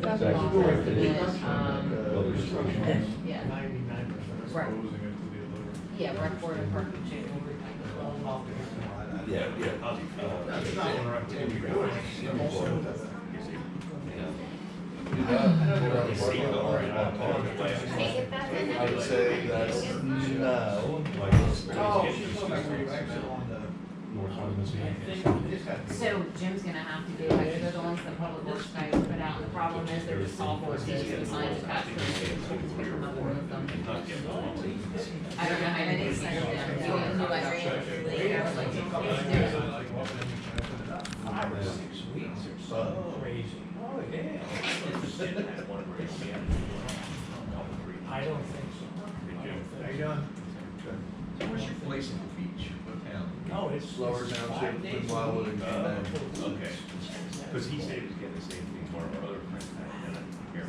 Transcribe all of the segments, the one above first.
That's Second. awesome. Yeah. 99% Right. exposing it to the other. Yeah, rec board and parking change. Yeah, That's not what I'm doing. We're doing it. I would say that's no. Oh, she's talking about where you exit on the. So Jim's gonna have to do, like, they're the ones that public works guys put out, and the problem is they're just software says the signs attached to them, so you can pick them up and move them. I don't know how many send them, do a new librarian later, like, you can do it. 5 or 6 weeks or so. Crazy. Oh, yeah. I don't think so. How you doing? So where's your place in the beach? What town? No, it's. Lower it's Township, 5 days. in Wildwood and Canaan. Okay. Because he said he was getting the same thing one of our other friends had, and here,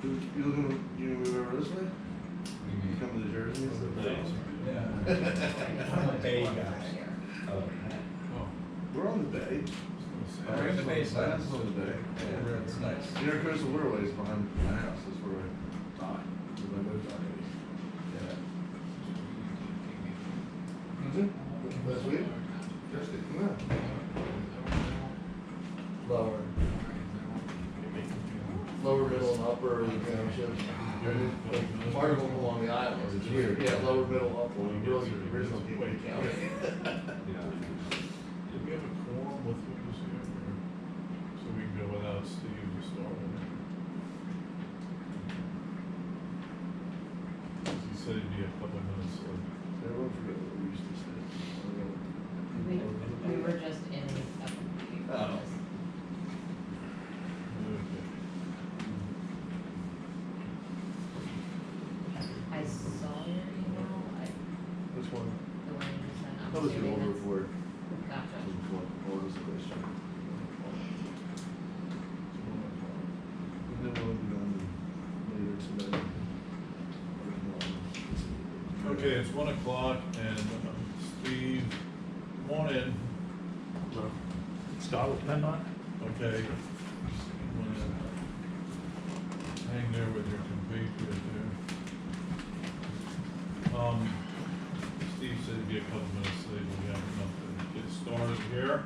You looking, you move over this way? You come to Jersey? I'm a Bay guy. We're on the bay. We're in the bay side. That's on the bay. Yeah, it's nice. You know, Coastal Waterways behind my house, that's where I die. Where my boat died. Yeah. Is it? Last week? Yesterday, come on. Lower, middle, and upper township. Like, part of them along the island, it's here, yeah, lower, middle, upper, really, the original Gateway County. Did we have a quorum with who was here? So we can go without Steve to start it. He said he'd be a couple of minutes late. Everyone forget what we used to say. We were just in a. Oh. Okay. I saw your email, Which one? the one you sent, I'm That was the assuming old that's- report. Gotcha. What was the question? And then we'll be on later today. Okay, it's 1 o'clock and Steve, come on in. Start with PennDOT? Okay. Come on in. Hang there with your compatriot there. Steve said he'd be a couple minutes late, but we have enough to get started here.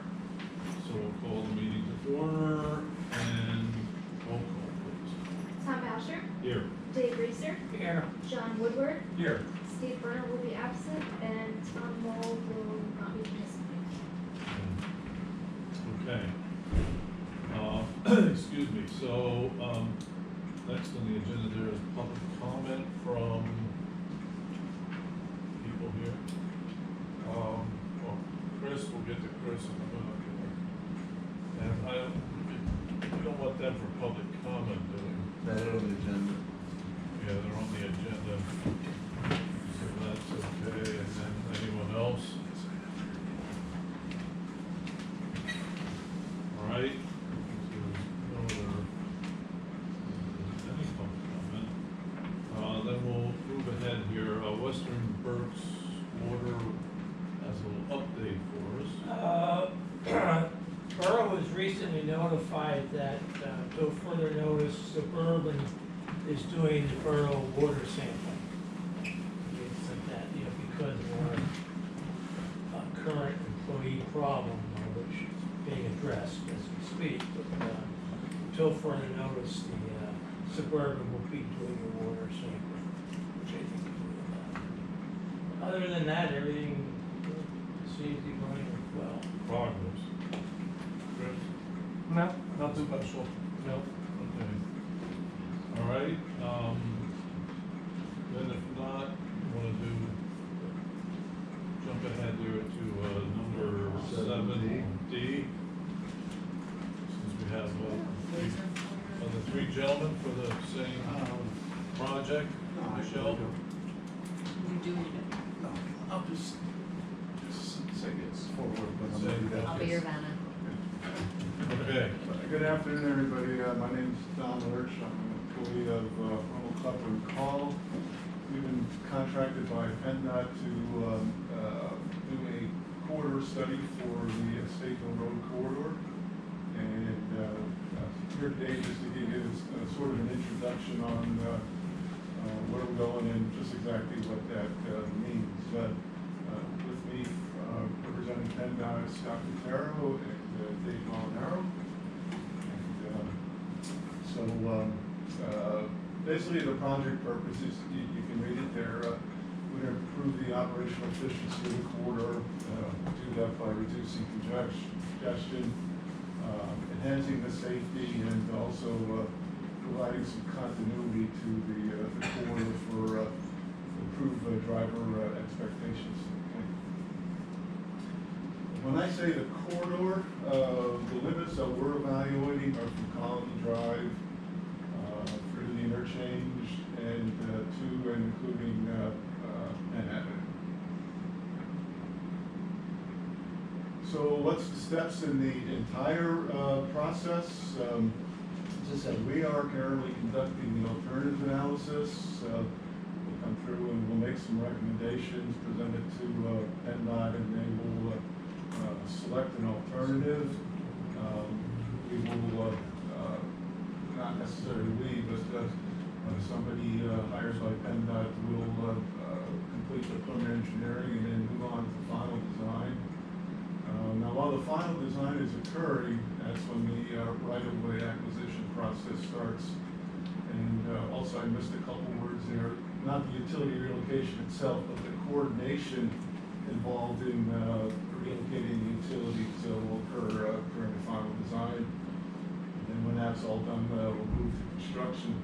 So we'll call the meeting to order and roll call, please. Tom Boucher, Here. Dave Reeser, Here. John Woodward, Here. Steve Burner will be absent, and Tom Moll will not be participating. Okay. Excuse me, so, next on the agenda there is public comment from people here. Well, Chris, we'll get to Chris in a minute. And we don't want them for public comment, do we? They're on the agenda. Yeah, they're on the agenda. So that's okay, and then anyone else? All right. So, no other, any public comment. Then we'll move ahead here. Western Berks Water has a little update for us. Borough was recently notified that, till further notice, Suburban is doing the borough water sampling. It's that, because of our current employee problem, which is being addressed as we speak. But till further notice, the Suburban will be doing the water sampling, which I think is really good. Other than that, everything seems to be going well. Progress. Chris? No, not too special. No. Okay. All right, then if not, you wanna jump ahead there to, number 7D. Since we have, the three gentlemen for the same project, Michelle? You do it. No, I'll just say it's forward, but I'm Say gonna do that. I'll be your Vanna. Okay, Good afternoon, everybody. My name is Don Lurch. I'm an employee of Arnold Copper and Call. We've been contracted by PennDOT to do a corridor study for the State Hill Road corridor. And here today just to give you sort of an introduction on where we're going and just exactly what that means. With me, representing PennDOT, Scott Cotero and Dave Molinaro. Basically the project purpose is, you can read it there, we're going to improve the operational efficiency of the corridor, do that by reducing congestion, enhancing the safety, and also providing some continuity to the corridor for improved driver expectations. Okay. When I say the corridor, the limits that we're evaluating are from Colony Drive through the interchange and to and including Manhattan. So what's the steps in the entire process? As I said, we are currently conducting the alternative analysis. We'll come through and we'll make some recommendations, present it to PennDOT, and they will select an alternative. We will, not necessarily we, but somebody hired by PennDOT will complete the preliminary engineering and then move on to final design. Now, while the final design is occurring, that's when the right-of-way acquisition process starts. And also, I missed a couple words there. Not the utility relocation itself, but the coordination involved in relocating the utilities will occur during the final design. And then when that's all done, we'll move to construction.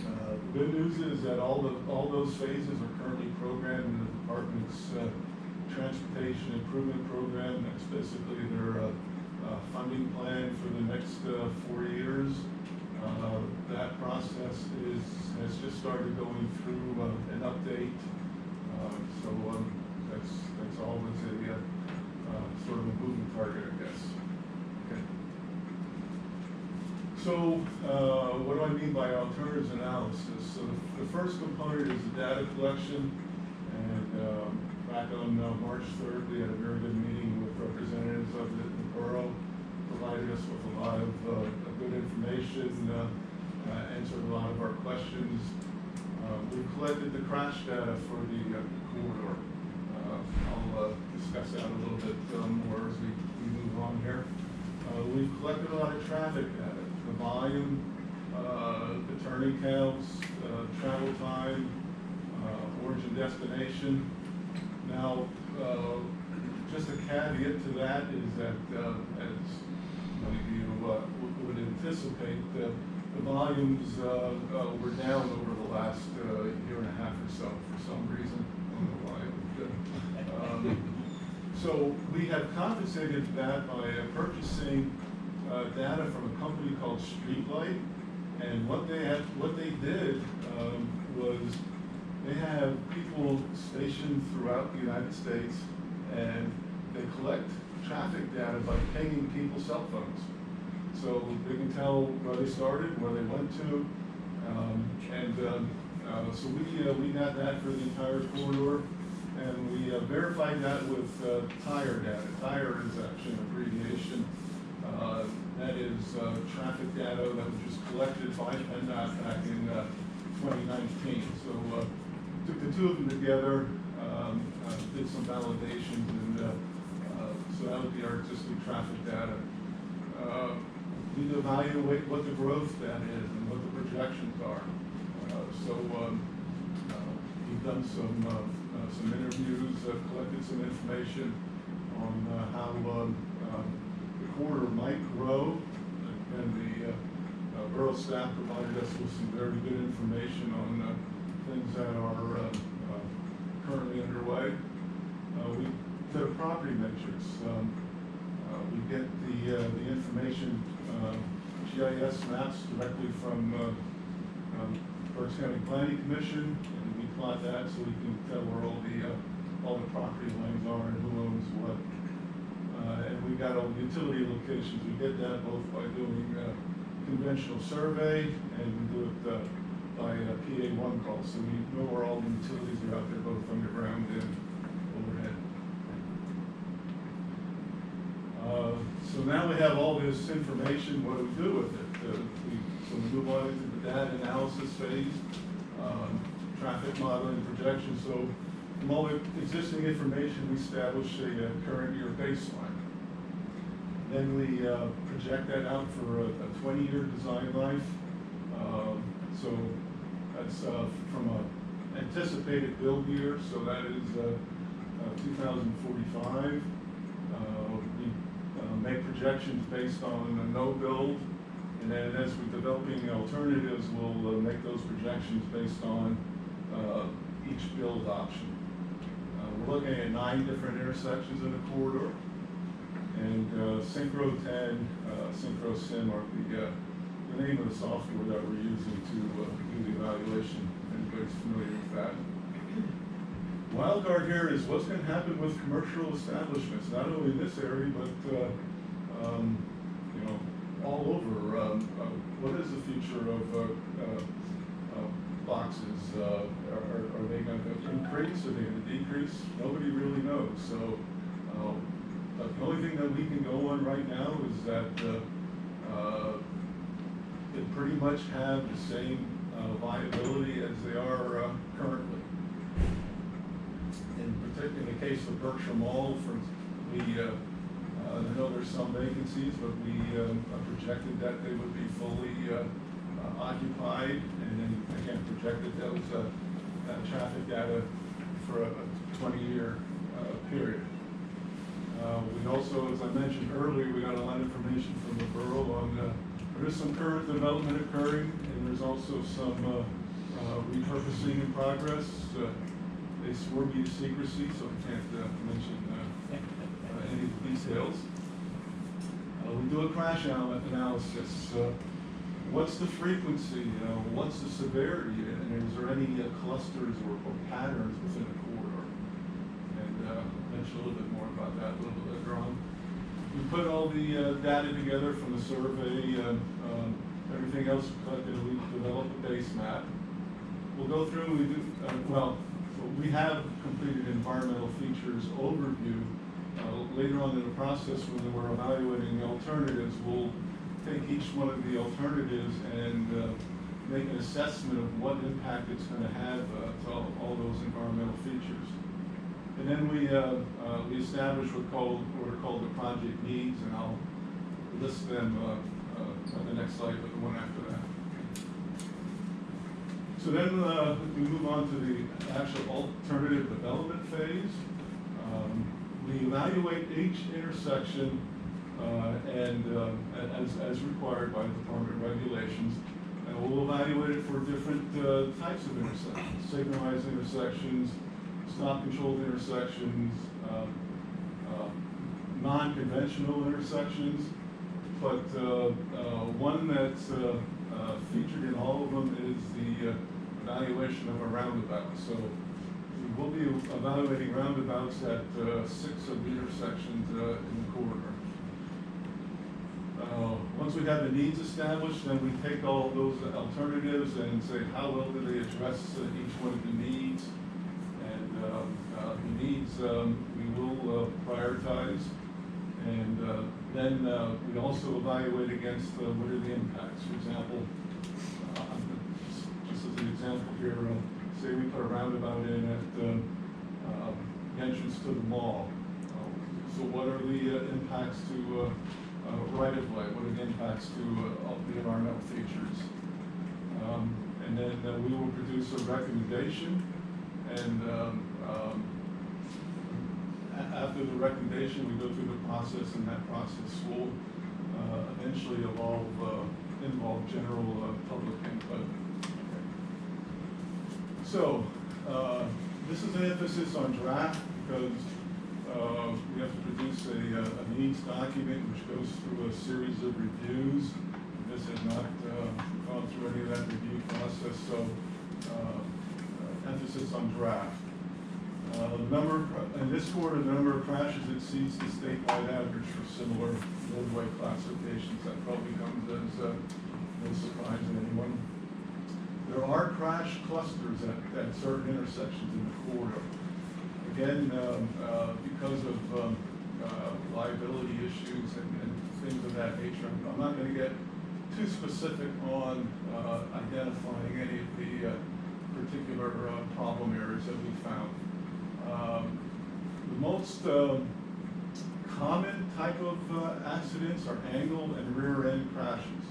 The good news is that all those phases are currently programmed in the department's transportation improvement program. That's basically their funding plan for the next 4 years. That process has just started going through an update. That's always a sort of a moving target, I guess. Okay. So what do I mean by alternatives analysis? So the first component is the data collection, and back on March 3rd, we had a very good meeting with representatives of the borough, provided us with a lot of good information, answered a lot of our questions. We've collected the crash data for the corridor. I'll discuss that a little bit more as we move on here. We've collected a lot of traffic data, the volume, the turning counts, travel time, origin destination. Now, just a caveat to that is that, as many of you would anticipate, the volumes were down over the last year and a half or so for some reason. I don't know why. So we have compensated that by purchasing data from a company called Streetlight, and what they did was they have people stationed throughout the United States, and they collect traffic data by pinging people's cell phones. So they can tell where they started, where they went to, so we got that for the entire corridor, and we verified that with tire data. Tire is actually an abbreviation. That is traffic data that was just collected by PennDOT back in 2019. So took the two of them together, did some validations, and so that would be our existing traffic data. We need to evaluate what the growth data is and what the projections are. We've done some interviews, collected some information on how the corridor might grow, and the borough staff provided us with some very good information on things that are currently underway. We did a property matrix. We get the information, GIS maps directly from Berks County Planning Commission, and we plot that so we can tell where all the property lines are and who owns what. And we got all the utility locations. We get that both by doing conventional survey, and we do it by PA1 call. So we know where all the utilities are out there, both underground and overhead. So now we have all this information. What do we do with it? so we move on into the data analysis phase, traffic modeling projection. So from all the existing information, we establish a current year baseline. Then we project that out for a 20-year design life. So that's from an anticipated build year, so that is 2045. We make projections based on a no build, and then as we're developing alternatives, we'll make those projections based on each build option. We're looking at 9 different intersections in the corridor, and Synchro 10, Synchro Sim are the name of the software that we're using to do the evaluation, if anybody's familiar with that. Wild card here is what's going to happen with commercial establishments, not only in this area, but you know, all over. What is the future of boxes? Are they going to increase? Are they going to decrease? Nobody really knows. So the only thing that we can go on right now is that they pretty much have the same viability as they are currently. In the case of Berkshire Mall, I know there's some vacancies, but we projected that they would be fully occupied, and then again projected those traffic data for a 20-year period. We also, as I mentioned earlier, we got a lot of information from the borough on there is some current development occurring, and there's also some repurposing in progress. They swore me to secrecy, so I can't mention any of the details. We do a crash analysis. What's the frequency? What's the severity? And is there any clusters or patterns within the corridor? And I'll mention a little bit more about that a little bit later on. We put all the data together from the survey, everything else collected, we develop a base map. We'll go through, we have completed environmental features overview. Later on in the process, when we're evaluating the alternatives, we'll take each one of the alternatives and make an assessment of what impact it's going to have to all those environmental features. And then we establish what are called the project needs, and I'll list them on the next slide, but the one after that. So then we move on to the actual alternative development phase. We evaluate each intersection and as required by department regulations, and we'll evaluate it for different types of intersections: signalized intersections, stop-controlled intersections, non-conventional intersections. But one that's featured in all of them is the evaluation of a roundabout. So we will be evaluating roundabouts at 6 of the intersections in the corridor. Once we have the needs established, then we take all of those alternatives and say how well do they address each one of the needs. And the needs we will prioritize. And then we also evaluate against what are the impacts. For example, just as an example here, say we put a roundabout in at the entrance to the mall. So what are the impacts to right-of-way? What are the impacts to the environmental features? And then we will produce a recommendation, and after the recommendation, we go through the process, and that process will eventually involve general public input. So this is an emphasis on draft because we have to produce a needs document which goes through a series of reviews. This has not gone through any of that review process, so emphasis on draft. In this quarter, the number of crashes exceeds the statewide average for similar roadway classifications. That probably comes as no surprise to anyone. There are crash clusters at certain intersections in the corridor. Again, because of liability issues and things of that nature, I'm not going to get too specific on identifying any of the particular problem areas that we found. The most common type of accidents are angle and rear end crashes.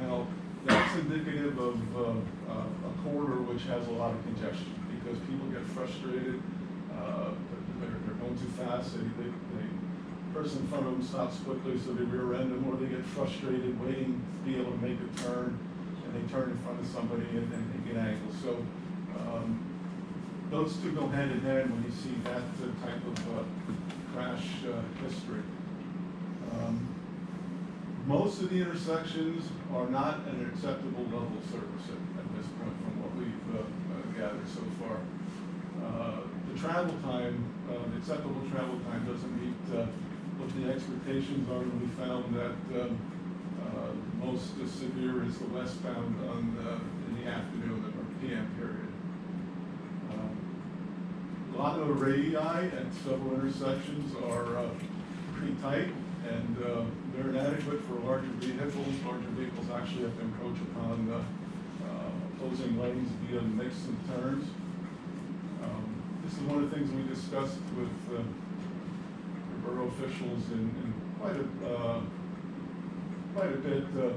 Now, that's indicative of a corridor which has a lot of congestion because people get frustrated, they're going too fast, the person in front of them stops quickly, so they rear end them, or they get frustrated waiting to be able to make a turn, and they turn in front of somebody and they get angled. So those two go hand in hand when you see that type of crash history. Most of the intersections are not an acceptable level of service at this point from what we've gathered so far. The travel time, the acceptable travel time doesn't meet what the expectations are, and we found that most severe is the westbound in the afternoon or PM period. A lot of the radii at several intersections are pretty tight, and they're inadequate for larger vehicles. Larger vehicles actually have to encroach upon opposing lanes via mix and turns. This is one of the things we discussed with the borough officials in quite a bit. The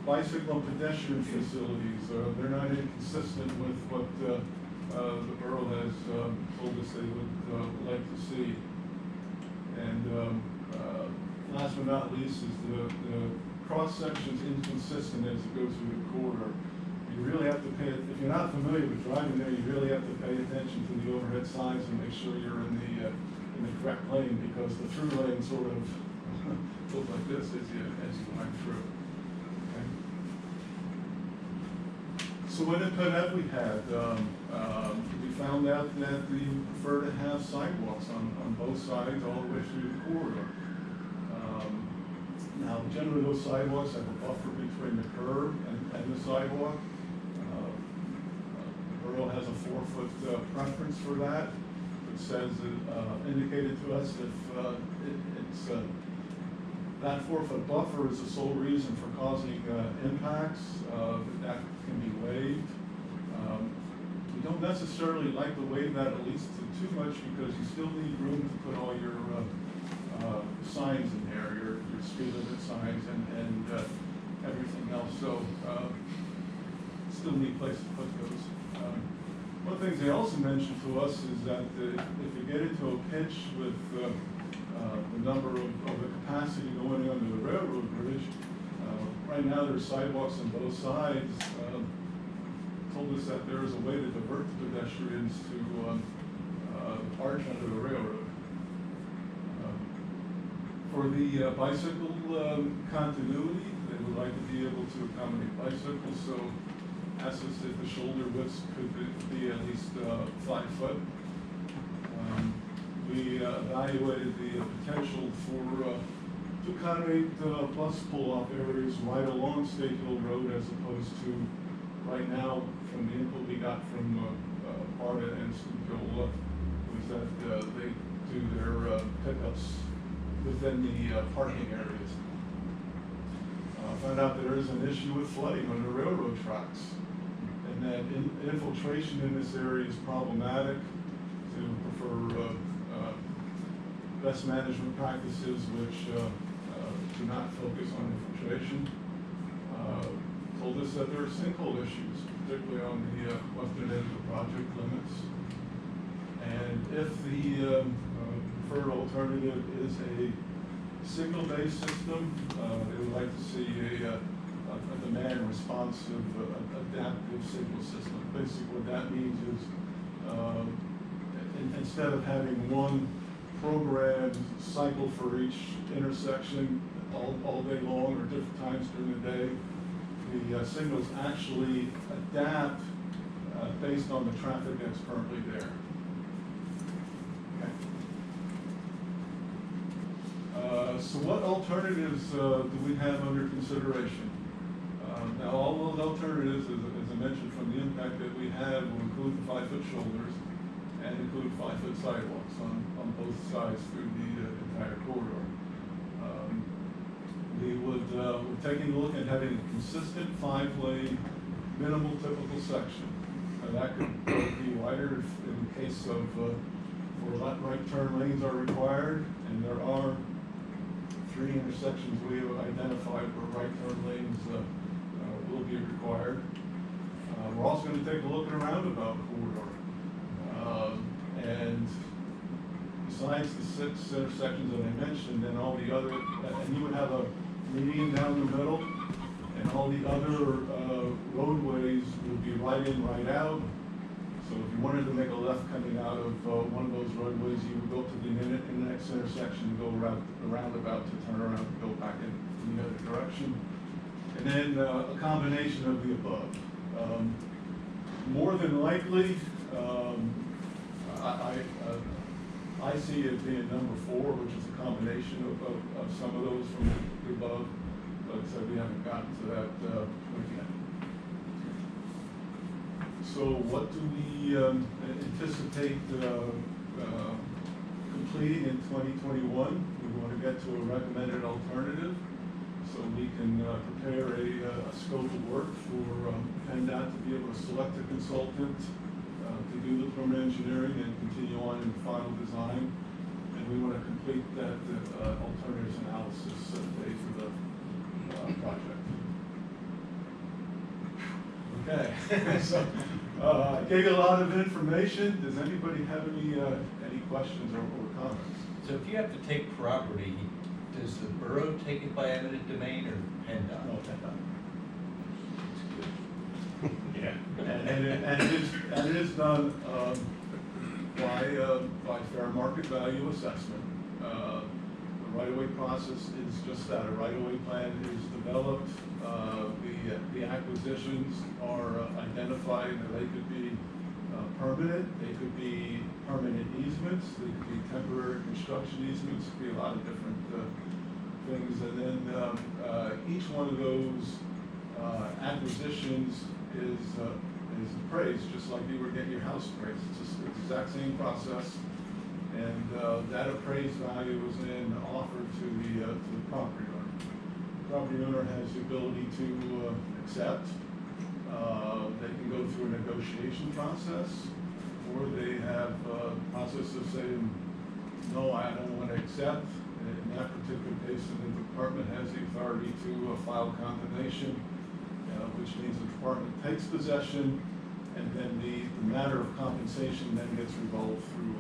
bicycle and pedestrian facilities, they're not inconsistent with what the borough has told us they would like to see. And last but not least is the cross-section's inconsistent as it goes through the corridor. You really have to pay, if you're not familiar with driving there, you really have to pay attention to the overhead signs and make sure you're in the correct lane, because the through lane sort of looks like this as you wind through. Okay. So what input have we had? We found out that we prefer to have sidewalks on both sides all the way through the corridor. Now, generally those sidewalks have a buffer between the curb and the sidewalk. The borough has a 4-foot preference for that. It says, indicated to us if that 4-foot buffer is the sole reason for causing impacts, that can be waived. We don't necessarily like to waive that at least too much, because you still need room to put all your signs in there, your speed limit signs and everything else. So still need a place to put those. One of the things they also mentioned to us is that if you get into a pinch with the number of the capacity going under the railroad bridge, right now there's sidewalks on both sides. Told us that there is a way to divert the pedestrians to arch under the railroad. For the bicycle continuity, they would like to be able to accommodate bicycles, so asked us if the shoulder widths could be at least 5 foot. We evaluated the potential to accommodate bus pull-off areas right along State Hill Road, as opposed to right now, from the input we got from Barta and Snoopville, was that they do their pickups within the parking areas. Found out there is an issue with flooding on the railroad tracks, and that infiltration in this area is problematic. To prefer best management practices which do not focus on infiltration. Told us that there are sinkhole issues, particularly on the western end of the project limits. And if the preferred alternative is a signal-based system, they would like to see a demand responsive adaptive signal system. Basically what that means is instead of having one programmed cycle for each intersection all day long or different times during the day, the signals actually adapt based on the traffic that's currently there. Okay. So what alternatives do we have under consideration? Now, all those alternatives, as I mentioned, from the impact that we have, will include the 5-foot shoulders and include 5-foot sidewalks on both sides through the entire corridor. We would we're taking a look at having a consistent 5-lane, minimal typical section. And that could be wider if, in case of, where right turn lanes are required, and there are 3 intersections we have identified where right turn lanes will be required. We're also going to take a look at a roundabout corridor. And besides the 6 intersections that I mentioned, and all the other, and you would have a median down the middle, and all the other roadways would be right in, right out. So if you wanted to make a left coming out of one of those roadways, you would go to the next intersection, go around the roundabout to turn around and go back in the other direction. And then a combination of the above. More than likely, I see it being number 4, which is a combination of some of those from the above, but we haven't gotten to that point yet. So what do we anticipate completing in 2021? We want to get to a recommended alternative, so we can prepare a scope of work for PennDOT to be able to select a consultant to do the preliminary engineering and continue on in the final design. And we want to complete that alternatives analysis phase of the project. Okay, so I gave you a lot of information. Does anybody have any questions or comments? So if you have to take property, does the borough take it by eminent domain or PennDOT? No, PennDOT. Yeah. And it is done by fair market value assessment. The right-of-way process is just that. A right-of-way plan is developed. The acquisitions are identified, and they could be permanent. They could be permanent easements. They could be temporary construction easements. Could be a lot of different things. And then each one of those acquisitions is appraised, just like you would get your house appraised. It's the exact same process, and that appraised value is then offered to the property owner. The property owner has the ability to accept. They can go through a negotiation process, or they have a process of saying, no, I don't want to accept. In that particular case, the department has the authority to file condemnation, which means the department takes possession, and then the matter of compensation then gets revolved through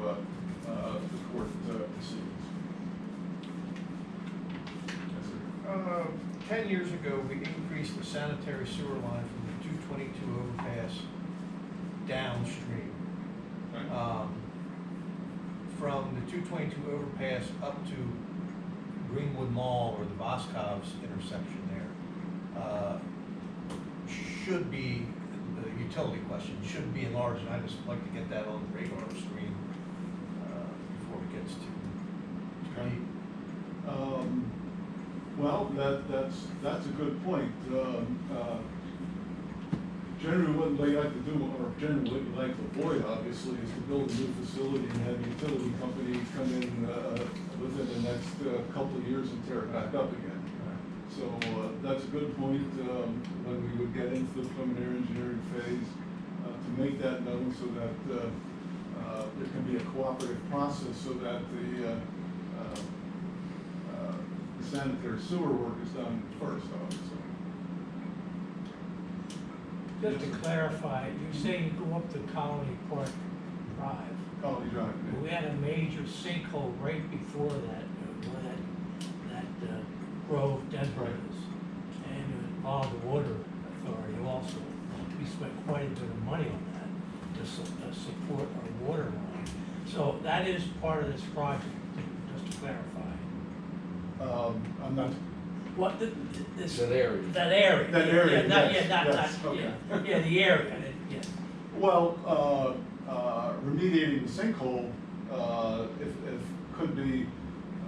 the court proceedings. Yes, sir. 10 years ago, we increased the sanitary sewer line from the 222 overpass downstream. Okay. From the 222 overpass up to Greenwood Mall or the Boscov's intersection there. Should be, the utility question, should be enlarged, and I just like to get that on the radar screen before it gets too deep. Well, that's a good point. Generally, what they like to do, or generally what we like to avoid, obviously, is to build a new facility and have utility companies come in within the next couple of years and tear it back up again. So that's a good point when we would get into the preliminary engineering phase to make that known, so that there can be a cooperative process, so that the sanitary sewer work is done first, obviously. Just to clarify, you're saying you go up to Colony Park Drive. Colony Drive. But we had a major sinkhole right before that, where that Grove Denver is, and it involved the water authority also. We spent quite a bit of money on that to support our water line. So that is part of this project, just to clarify. I'm not. What, this? That area. That area. That area, Yeah, not, yes, yeah, not, yes, not, okay. yeah, the area, yes. Well, remediating the sinkhole, if could be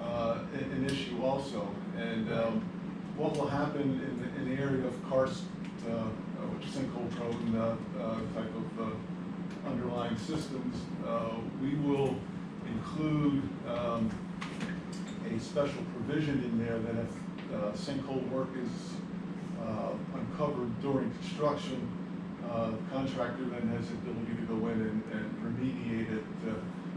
an issue also. And what will happen in the area of karst, which is sinkhole prone type of underlying systems, we will include a special provision in there that if sinkhole work is uncovered during construction, contractor then has the ability to go in and remediate it.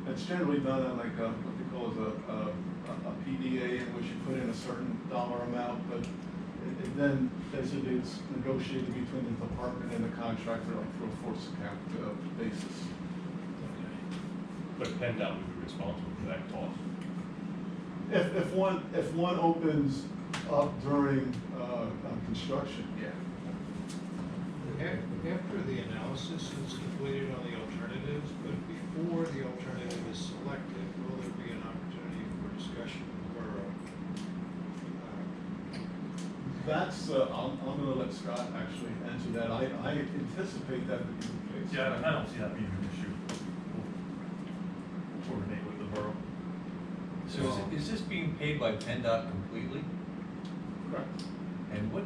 It's generally done on like what they call a PDA, in which you put in a certain dollar amount, but it then basically it's negotiated between the department and the contractor like through a force account basis. But PennDOT would be responsible for that cost. If one opens up during construction, yeah. After the analysis is completed on the alternatives, but before the alternative is selected, will there be an opportunity for discussion with the borough? That's, I'm gonna let Scott actually answer that. I anticipate that to be the case. Yeah, I don't see that being an issue. We'll coordinate with the borough. So is this being paid by PennDOT completely? Correct. And what,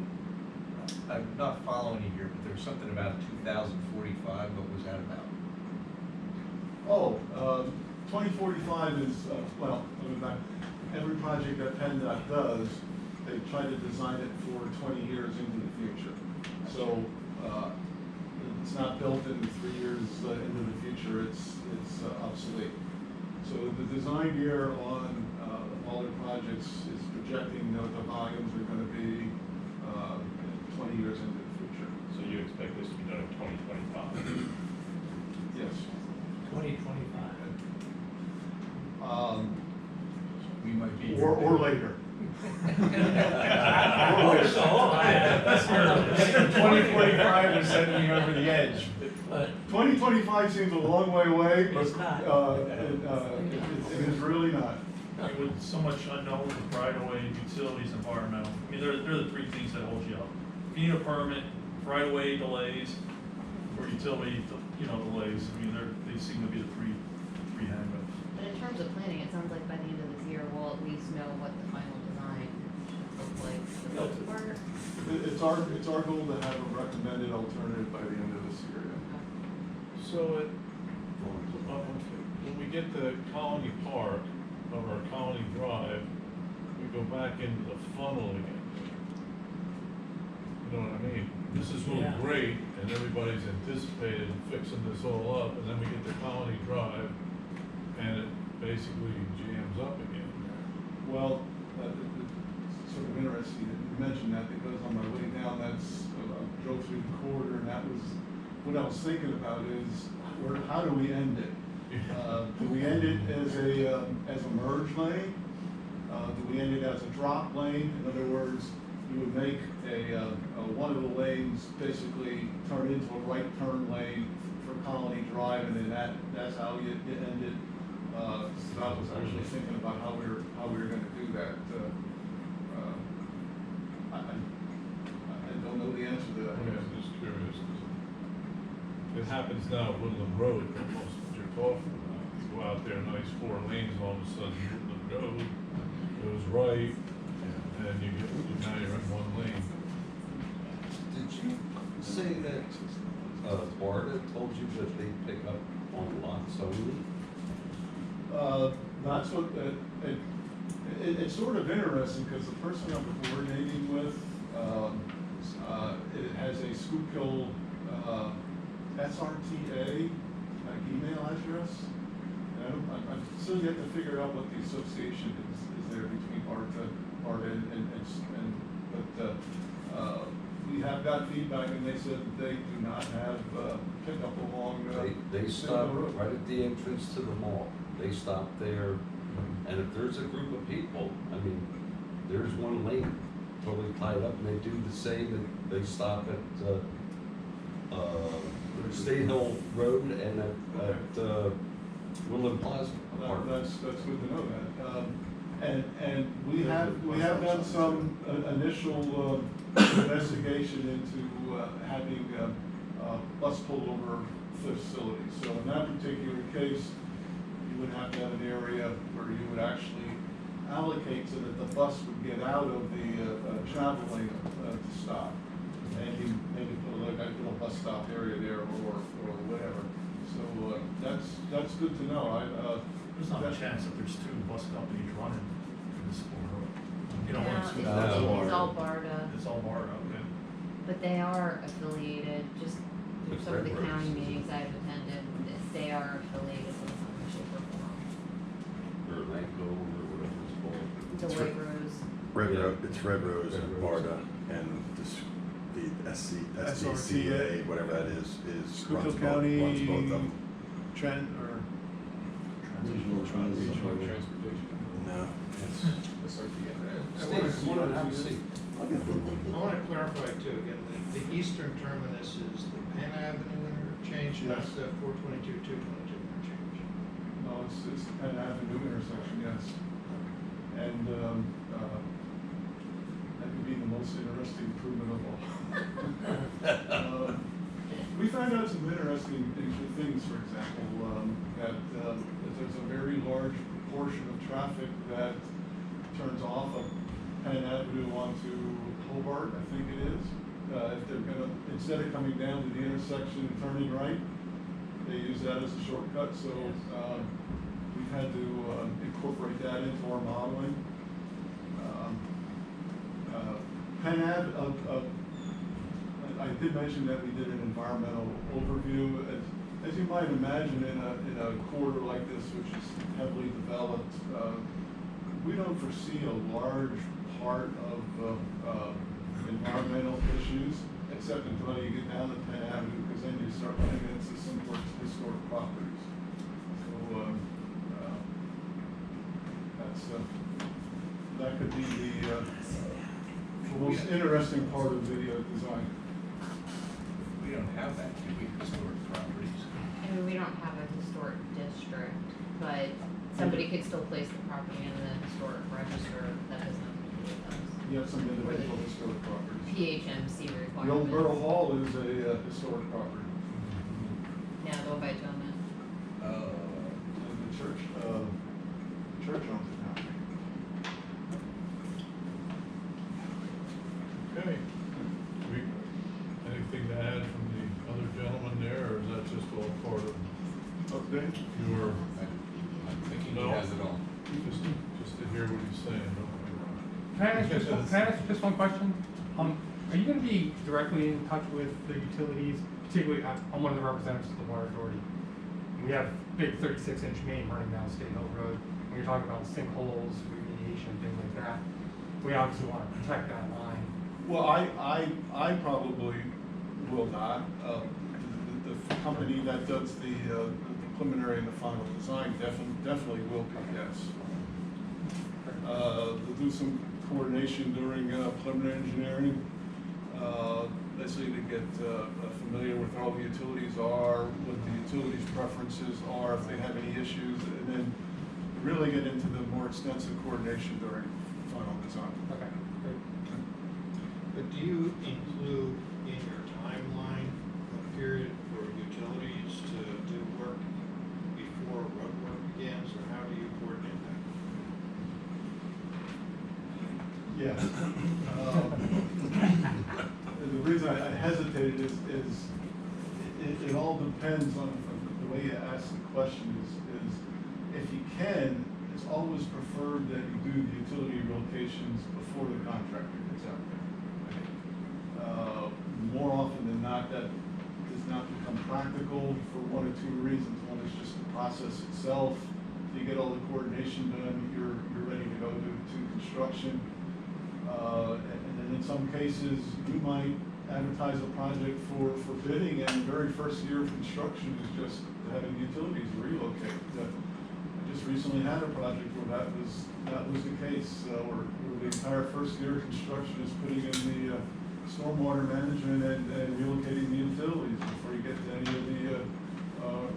I'm not following you here, but there's something about 2045, what was that about? Oh, 2045 is, well, let me back. Every project that PennDOT does, they try to design it for 20 years into the future. So, it's not built in 3 years into the future, it's obsolete. So the design year on all their projects is projecting that the volumes are gonna be 20 years into the future. So you expect this to be done in 2025? Yes. 2025. We might be. Or later. That's fair enough. 2045 is sending me over the edge. 2025 seems a long way away, but It's not. it is really not. I mean, with so much unknown with right of way, utilities, environmental, I mean, they're the three things that hold you up. If you need a permit, right of way delays, or utility, delays, I mean, they seem to be the three hangups. But in terms of planning, it sounds like by the end of this year, we'll at least know what the final design looks like for the most part. It's our goal to have a recommended alternative by the end of this year. So when we get to Colony Park, or Colony Drive, we go back into the funnel again. You know what I mean? This is really Yeah. great, and everybody's anticipated fixing this all up, and then we get to Colony Drive, and it basically jams up again. Well, it's sort of interesting that you mentioned that, because on my way down, I drove through the corridor, and that was, what I was thinking about is, how do we end it? Do we end it as a merge lane? Do we end it as a drop lane? In other words, you would make one of the lanes basically turn into a right turn lane for Colony Drive, and then that's how you end it. So I was actually thinking about how we were going to do that. I don't know the answer to that. I'm just curious. It happens now at Woodland Road, almost what you're talking about. You go out there, nice 4 lanes, all of a sudden Woodland Road goes right, and now you're in 1 lane. Did you say that Barta told you that they pick up on lots only? That's what, it's sort of interesting, because the person I'm coordinating with, it has a Schuylkill, SRTA, email address. And I'm still yet to figure out what the association is there between Barta but we have got feedback, and they said that they do not have, pickup along, They stop right at the entrance to the mall. They stop there, and if there's a group of people, I mean, there's 1 lane totally tied up, and they do the same, and they stop at, State Hill Road and at Woodland Plaza. That's good to know that. And we have done some initial investigation into having bus pullover facilities. So in that particular case, you would have to have an area where you would actually allocate so that the bus would get out of the travel lane to stop. And you maybe put a little bus stop area there or whatever. So that's good to know. There's not a chance that there's 2 bus companies running in this corridor. You don't want to. No. It's all BARDA, It's all BARDA, okay. but they are affiliated, just through With some of the Red Rose. county meetings I've attended, they are affiliated in some shape or form. Or Lanco, or whatever it's called. The It's White Rose, Red Yeah. Rose, it's Red Rose Red and Rose. BARDA and the SRTA. SDCA, whatever that is Schuylkill runs County, both of them. Trent, or? Regional Transportation. No, Steve, you don't have a seat. I want to clarify too, again, the eastern terminus is the Penn Avenue interchange, not Yes. the 422, 222 interchange. No, it's the Penn Avenue intersection, yes. And, that could be the most interesting improvement of all. We found out some interesting things, for example, that there's a very large proportion of traffic that turns off of Penn Avenue onto Hobart, I think it is. If they're gonna, instead of coming down to the intersection and turning right, they use that as a shortcut, so, we've had to, incorporate that into our modeling. Penn Ave, I did mention that we did an environmental overview. As you might imagine, in a corridor like this, which is heavily developed, we don't foresee a large part of environmental issues, except until you get down to Penn Avenue, because then you start running into some historic properties. So that could be the most interesting part of video design. We don't have that, do we, historic properties? I mean, we don't have a historic district, but somebody could still place the property in the historic register, that has nothing to do with us. You have some individual historic properties. PHMC The requirements. old Borough Hall is a historic property. Yeah, the one by Tillman. And the church owns it now. Okay. Anything to add from the other gentleman there, or is that just all part of Okay. your, I'm thinking No. he has it all. just to hear what he's saying? Can I ask just one question? Are you gonna be directly in touch with the utilities, particularly, I'm one of the representatives of the water authority. We have big 36-inch main running down State Hill Road. When you're talking about sinkholes, remediation, things like that, we obviously wanna protect that line. Well, I probably will not. The company that does the preliminary and the final design definitely will be, yes. They'll do some coordination during preliminary engineering, basically to get familiar with all the utilities are, what the utilities preferences are, if they have any issues, and then really get into the more extensive coordination during final design. Okay, great. But do you include in your timeline a period for utilities to do work before road work begins, or how do you coordinate that? Yeah. The reason I hesitated is it all depends on the way you ask the question is if you can, it's always preferred that you do the utility relocations before the contractor gets out there. More often than not, that does not become practical for one or two reasons. One is just the process itself. You get all the coordination done, you're ready to go to construction. And then in some cases, you might advertise a project for bidding, and the very first year of construction is just having utilities relocate. I just recently had a project where that was the case, where the entire first year of construction is putting in the stormwater management and relocating the utilities before you get to any of the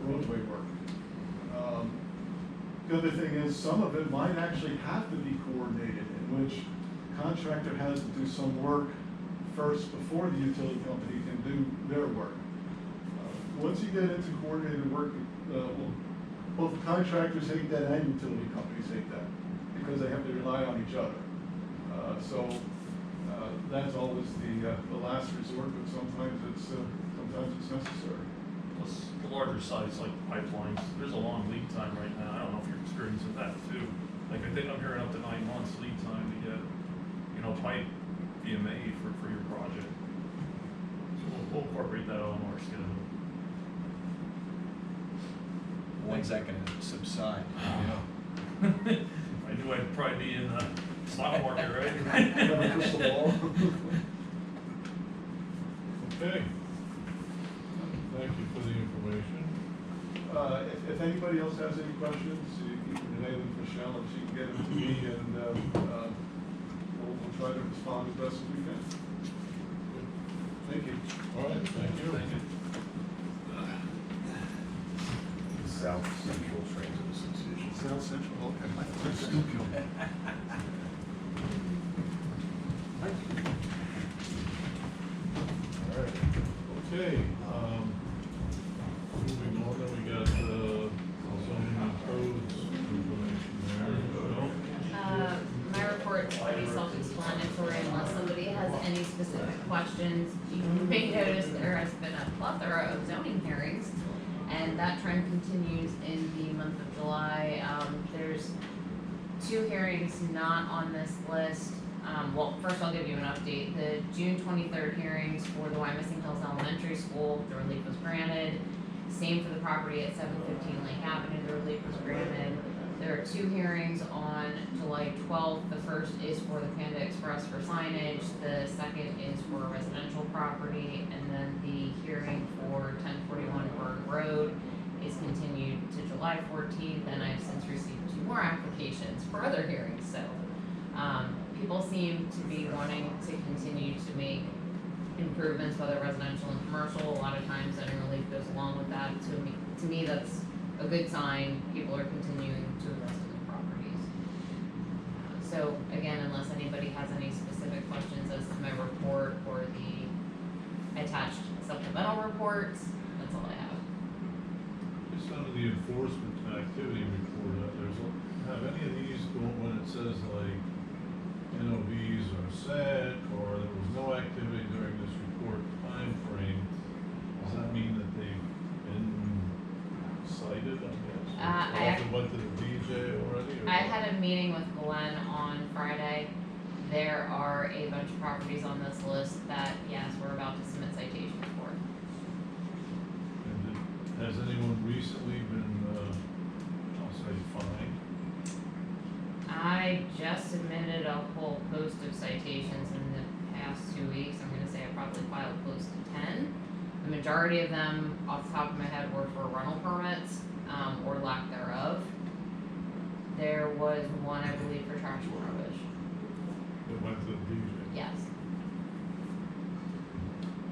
roadway work. The other thing is, some of it might actually have to be coordinated, in which contractor has to do some work first before the utility company can do their work. Once you get into coordinated work, both contractors hate that and utility companies hate that, because they have to rely on each other. That's always the last resort, but sometimes it's necessary. Plus, the larger sites like pipelines, there's a long lead time right now. I don't know if you're experiencing that too. Like I think I'm hearing up to 9 months lead time to get you know, pipe VMA for your project. So we'll incorporate that on our schedule. When's that gonna subside? I knew I'd probably be in the stock market, right? Have a crystal ball. Okay. Thank you for the information. If anybody else has any questions, you can relay them to Michelle, and she can get them to me, and we'll try to respond as best as we can. Thank you. All right, thank you. Thank you. South Central Transit Association. South Central, okay. Stupid. All right, okay, moving on, then we got, zoning and codes information there. My report's pretty self-explanatory unless somebody has any specific questions. You may notice there has been a plethora of zoning hearings, and that trend continues in the month of July. There's 2 hearings not on this list. Well, first I'll give you an update. The June 23rd hearings for the Wyomissing Hills Elementary School, the relief was granted. Same for the property at 715 Lake Avenue, the relief was granted. There are 2 hearings on July 12th. The first is for the Panda Express for signage. The second is for a residential property. And then the hearing for 1041 Burn Road is continued to July 14th. And I've since received 2 more applications for other hearings. So people seem to be wanting to continue to make improvements, whether residential and commercial. A lot of times zoning relief goes along with that. To me, that's a good sign. People are continuing to invest in the properties. So again, unless anybody has any specific questions as to my report or the attached supplemental reports, that's all I have. Just under the enforcement activity report, have any of these when it says like NOVs are set, or there was no activity during this report time frame, does that mean that they've been cited, I guess? Or went to the DJ already? Or I had a meeting with Glenn on Friday. There are a bunch of properties on this list that, yes, we're about to submit citations for. And has anyone recently been, I'll say, fined? I just submitted a whole host of citations in the past 2 weeks. I'm gonna say I probably filed close to 10. The majority of them, off the top of my head, were for rental permits, or lack thereof. There was one, I believe, for trash and rubbish. That went to the DJ? Yes.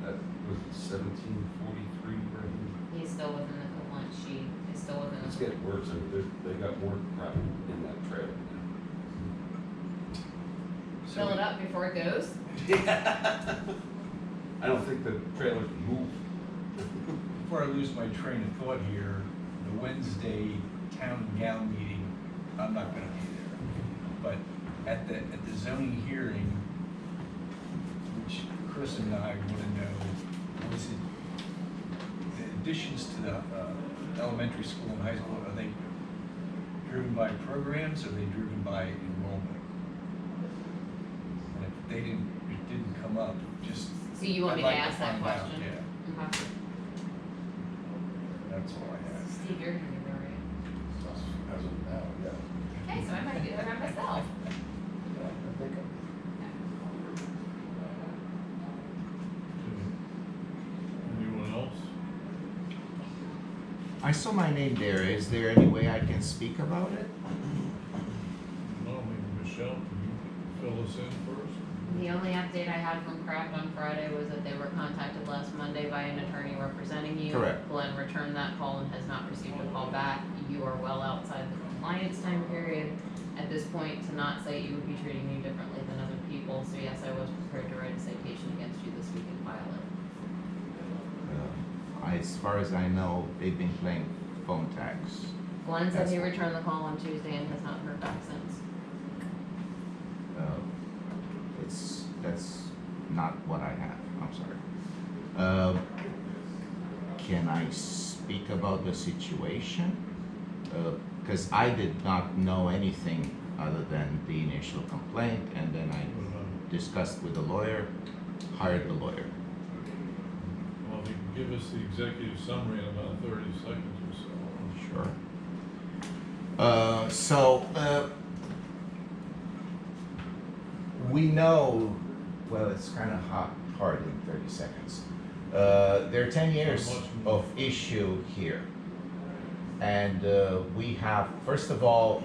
That was 1743, right? He's still within the compliance sheet. He's still within It's the. getting worse, I mean, they got more crap in that trailer. Fill it up before it goes. I don't think the trailer can move. Before I lose my train of thought here, the Wednesday town and gown meeting, I'm not gonna be there. But at the zoning hearing, which Chris and I wanna know, was it, the additions to the elementary school and high school, are they driven by programs, or are they driven by enrollment? And if it didn't come up, just. So you want me I'd to like ask that find out, question? Yeah, Okay. that's all I have. Steve, you're gonna be right. As of now, yeah. Okay, so I might be there by myself. Yeah, I think Anyone else? I saw my name there. Is there any way I can speak about it? No, maybe Michelle, can you fill us in first? The only update I had from Craft on Friday was that they were contacted last Monday by an attorney representing you. Correct. Glenn returned that call and has not received a call back. You are well outside the compliance time period. At this point, to not cite you would be treating you differently than other people. So yes, I was prepared to write a citation against you this week and file it. As far as I know, they've been playing phone tags. Glenn said That's he fine. returned the call on Tuesday and has not heard back since. That's not what I have. I'm sorry. Can I speak about the situation? Because I did not know anything other than the initial complaint, and then discussed with the lawyer, hired the lawyer. Well, if you can give us the executive summary in about 30 seconds or so. Sure. We know, well, it's kind of hard in 30 seconds. There are 10 years of issue here. And we have, first of all,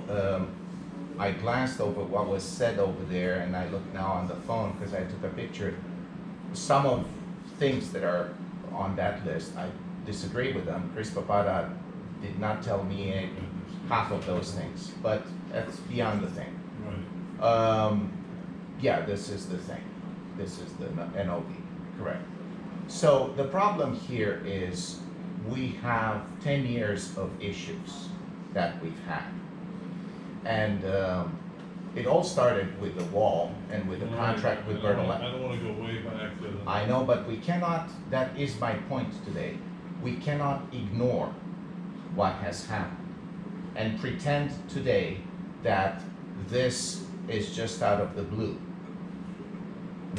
I glanced over what was said over there, and I look now on the phone because I took a picture. Some of things that are on that list, I disagree with them. Chris Papada did not tell me half of those things, but that's beyond the thing. Right. Yeah, this is the thing. This is the NOV, correct. So the problem here is we have 10 years of issues that we've had. And it all started with the wall and with the contract with Bertel. I don't want to go way back to the. I know, but we cannot, that is my point today. We cannot ignore what has happened and pretend today that this is just out of the blue.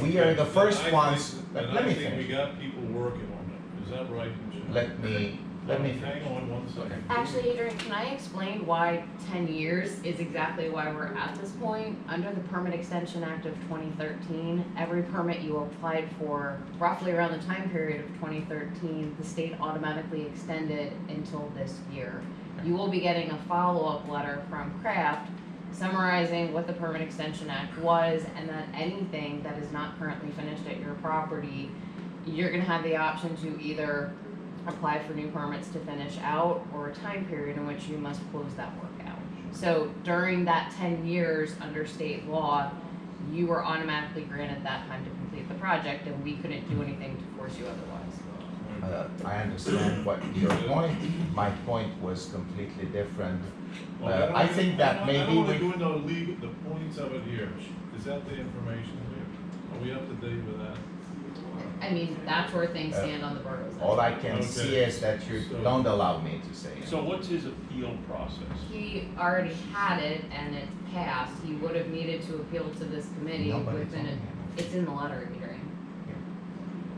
We are the first ones, let me I think we finish. got people working on it. Is that right, Michelle? Let me finish. Hang on one second. Actually, Adrian, can I explain why 10 years is exactly why we're at this point? Under the Permit Extension Act of 2013, every permit you applied for roughly around the time period of 2013, the state automatically extended until this year. You will be getting a follow-up letter from Kraft summarizing what the Permit Extension Act was, and that anything that is not currently finished at your property, you're gonna have the option to either apply for new permits to finish out, or a time period in which you must close that work out. So during that 10 years under state law, you were automatically granted that time to complete the project, and we couldn't do anything to force you otherwise. I understand what your point, my point was completely different. I think that maybe I don't want we, to go into the points of it here. Is that the information here? Are we up to date with that? I mean, that's where things stand on the boroughs. all I can see is that you don't allow me to say it. So what's his appeal process? He already had it and it passed. He would have needed to appeal to this committee No, but within it. It's in the letter, Adrian.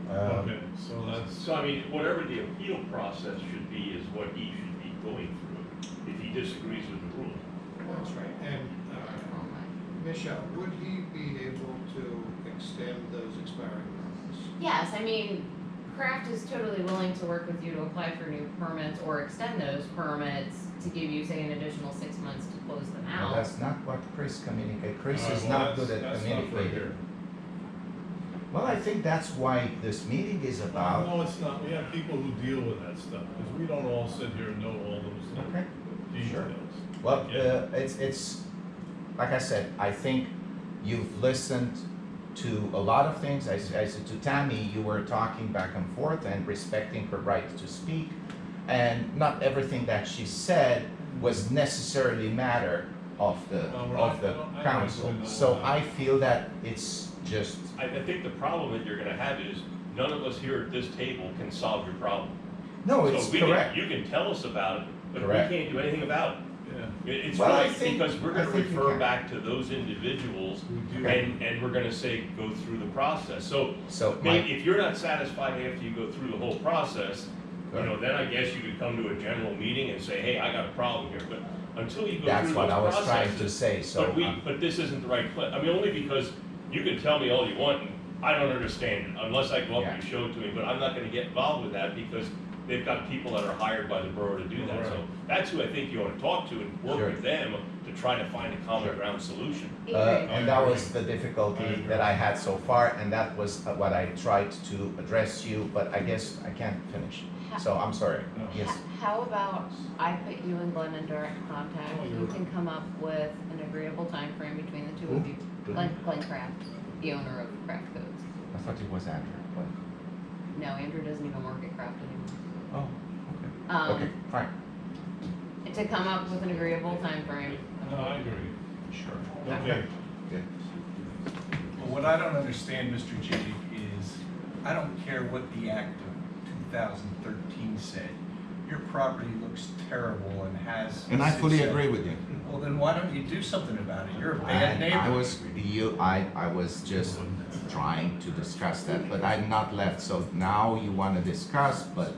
Okay, so that's. So I mean, whatever the appeal process should be is what he should be going through if he disagrees with the rule. That's right. And, Michelle, would he be able to extend those expiring permits? Yes, I mean, Kraft is totally willing to work with you to apply for new permits or extend those permits to give you, say, an additional 6 months to close them Well, out. that's not what Chris communicated. Chris All right, is well, not good at that's not fair communicating. here. Well, I think that's why this meeting is about. No, it's not. We have people who deal with that stuff, because we don't all sit here and know all those Okay, sure. details. Well, Yeah. it's, like I said, I think you've listened to a lot of things. I said to Tammy, you were talking back and forth and respecting her right to speak. And not everything that she said was necessarily matter of the I council. don't know So that. I feel that it's just, I think the problem that you're gonna have is none of us here at this table can solve your problem. no, So it's we can- correct. You can tell us about it, but we Correct. can't do anything about it. Yeah. It's Well, I right, think- because we're I gonna think you refer can. back to those individuals We do. and we're gonna say, go through the process. So So maybe if you're not satisfied after you go through the whole process, you know, Good. then I guess you could come to a general meeting and say, hey, I got a problem here, but until you go That's through those what I was trying to processes. say, so. But this isn't the right place. I mean, only because you can tell me all you want, and I don't understand it, unless I go up and you show it to me, but I'm not gonna get involved with that because they've got people that are hired by the borough to do that. So Right. that's who I think you ought to talk to and work Sure. with them to try to find a common Sure. ground solution. Adrian, And that was the difficulty that I had so far, and that was what I tried to address you, but I guess I can't finish. So I'm sorry. No. Yes. How about I put you and Glenn in direct contact? Oh, You you're- can come up with an agreeable time frame between the two of you. Glenn Kraft, the owner of Kraft Codes. I thought it was Andrew, but, No, Andrew doesn't even work at Kraft anymore. oh, okay. Okay, fine. To come up with an agreeable time frame. No, I agree. Sure. Okay. Good. But what I don't understand, Mr. Janik, is I don't care what the Act of 2013 said. your property looks terrible and has. And I fully agree with you. Well, then why don't you do something about it? You're a bad neighbor. I was just trying to discuss that, but I'm not left, so now you wanna discuss, but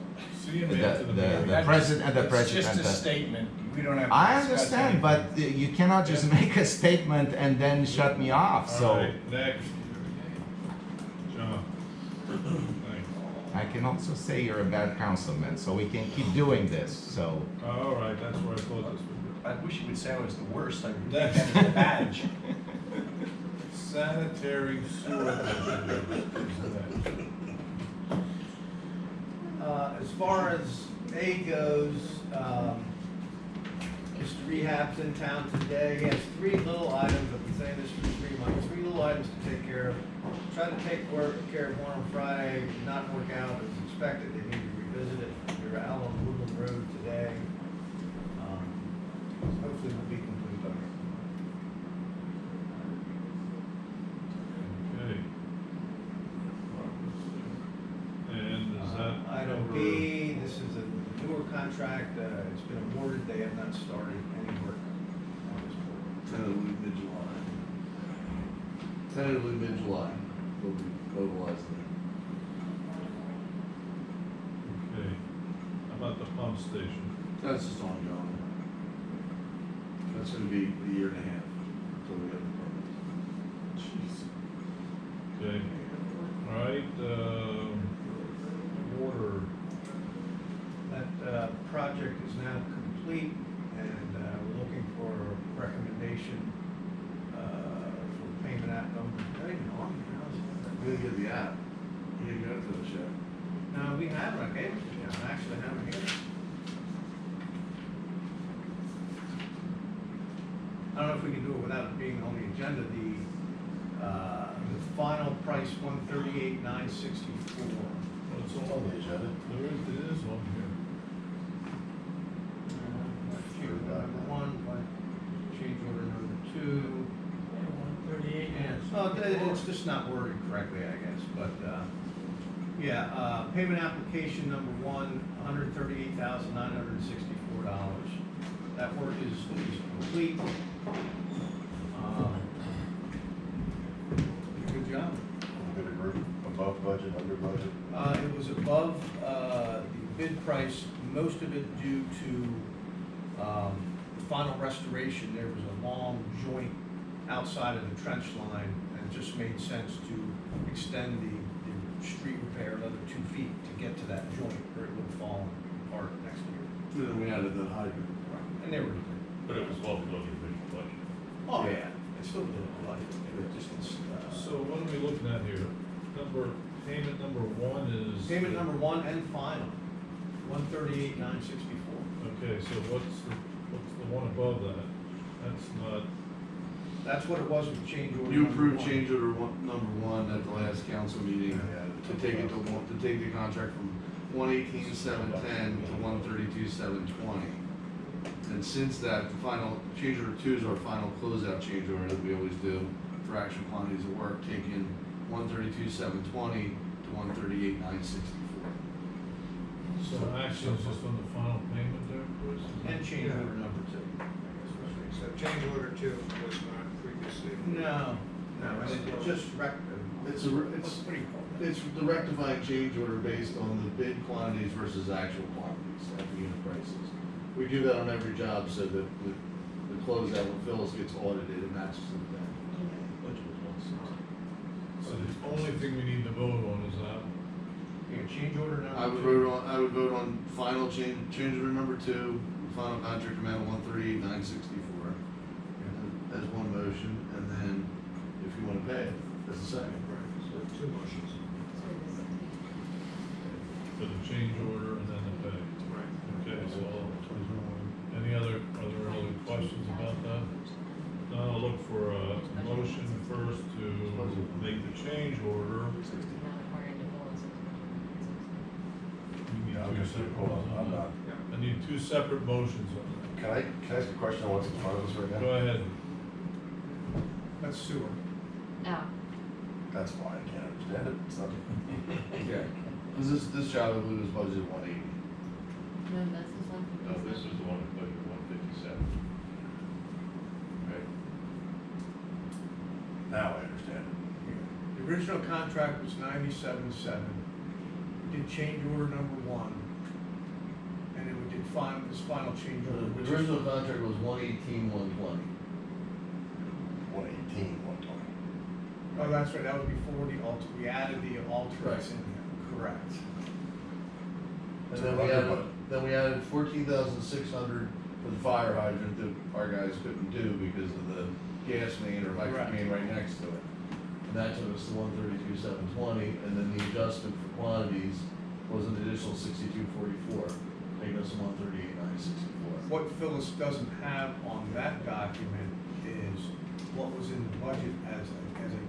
See you, man, to the meeting. the president, It's just a statement, we don't have to I discuss understand, anything. but you cannot just make a statement and then shut me off, All so right, next. John. Thanks. I can also say you're a bad councilman, so we can keep doing this, so. All right, that's where I thought this would I wish you would say I was the worst, I would take Next. that as a badge. go. Sanitary sewer measures. As far as A goes, Mr. Rehab's in town today. He has 3 little items. I've been saying this for 3 months. 3 little items to take care of. Tried to take care of one on Friday, did not work out as expected. They need to revisit it. They're out on Woodland Road today. Hopefully we'll be complete by then. Okay. And is that? Item over- B, this is a newer contract. It's been awarded. They have not started any work on this board. Tentatively mid-July. Tentatively mid-July, we'll be mobilizing. Okay. How about the pump station? That's just ongoing. That's gonna be a year and a half until we have the permit. Jeez. Okay. All right, water. That project is now complete, and we're looking for a recommendation for payment app number. Not even on here, how's it? We didn't get the app. You didn't go to the show. No, we have it. I gave it to you. I actually have it here. I don't know if we can do it without it being on the agenda. The final price, $138,964. Well, it's all on the agenda. It is on here. Change order number 1, change order number 2. 138. Oh, it's just not worded correctly, I guess, but, payment application number 1, $138,964. That work is complete. Good job. Good group, above budget, under budget. It was above, the bid price, most of it due to, final restoration. There was a long joint outside of the trench line, and it just made sense to extend the street repair another 2 feet to get to that joint, or it would fall apart next year. Then we added that hydrant. And they were, But it was well below the original budget. oh yeah, it's still did it like, it just, So what are we looking at here? Payment number 1 is. payment number 1 and final, $138,964. Okay, so what's the one above that? That's not, That's what it was with change order. You number approved 1. change order number 1 at the last council meeting to take it to take the contract from 118,710 to 132,720. And since that, the final, change order 2 is our final closeout change order that we always do for actual quantities of work, taking 132,720 to 138,964. so action is just on the final payment there, Chris? And change order number 2. So change order 2 was not previously. No, and it just It's the rectifying change order based on the bid quantities versus actual quantities at the unit prices. We do that on every job so that the closeout when Phyllis gets audited, it matches the bid. Budget was 160. So the only thing we need to vote on is that. change order number 2. I would vote on final change order number 2, final contract amount 138,964 as one motion, and then if you want to pay it, as a second. So 2 motions. For the change order and then the pay. Right. Okay, so, are there other questions about that? Now I'll look for a motion first to make the change order. We need Yeah, I'm two just, separate hold on, I'm ones. not. I need 2 separate motions on Can I ask a question on what's in front of us right that. now? Go ahead. That's sewer. Oh, That's fine, I can't understand it, it's not. Yeah, because this job I believe was budgeted 180. No, this is one No, fifty-seven. this is the one that put you 157. Right. Now I understand it. The original contract was 97.7. We did change order number 1. And then we did this final change order. The which is- original contract was 118,120. 118, 120. Oh, that's right, that was before we added the alternates in there, correct. And then we added 14,600 for the fire hydrant that our guys couldn't do because of the gas main or electric Correct. main right next to it. And that took us to 132,720, and then the adjustment for quantities was an additional 6244, making us 138,964. What Phyllis doesn't have on that document is what was in the budget as a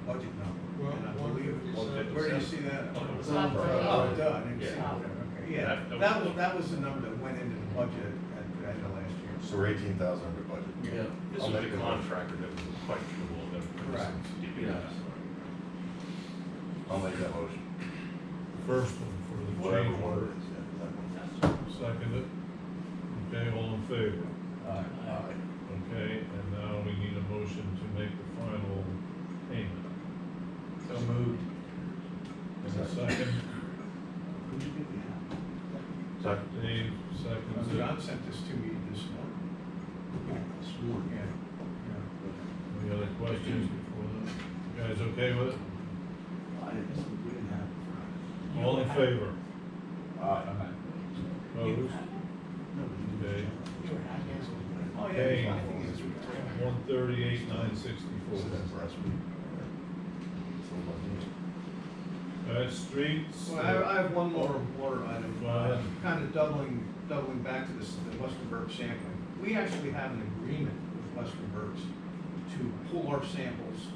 budget number. Well, And I believe, 157. where do you see that? It's on the front. Oh, duh, I didn't see Yeah. it there, okay, yeah, That- that was the number that went into the budget at the end of last year. So we're 18,000 under budget. Yeah. This I'll was make the a motion. contractor that was questionable, that was Correct. DPS. I'll make that motion. First one for the Whatever change one order. it is, yeah, that one. Second it. Okay, all in favor? Aye. Okay, and now we need a motion to make the final payment. So moved. And a second, Second. Dave, seconds it. John sent this to me this morning. Yeah, yeah. Any other questions before that? You guys okay with it? All in favor? Aye. Opposed? Okay. Oh, yeah. Paying I think it's- 138,964. So that's last week. So Streets. Well, I have one more water item, Go ahead. kind of doubling back to this, the Western Berks sampling. We actually have an agreement with Western Berks to pull our samples,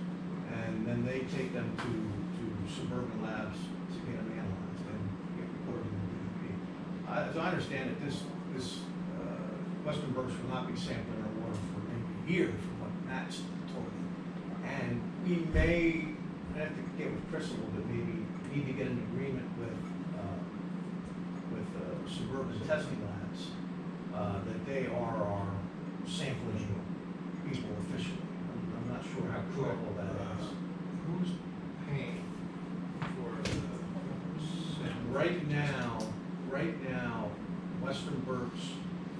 and then they take them to Suburban Labs to get them analyzed and get reported in the DEP. As I understand it, this Western Berks will not be sampling our water for maybe a year, from what Matt's told me. And we may have to get with Chris a little bit, maybe need to get an agreement with Suburban Testing Labs, that they are our sampling people officially. I'm not sure how critical that is. Who's paying for the sample? Right now, Western Berks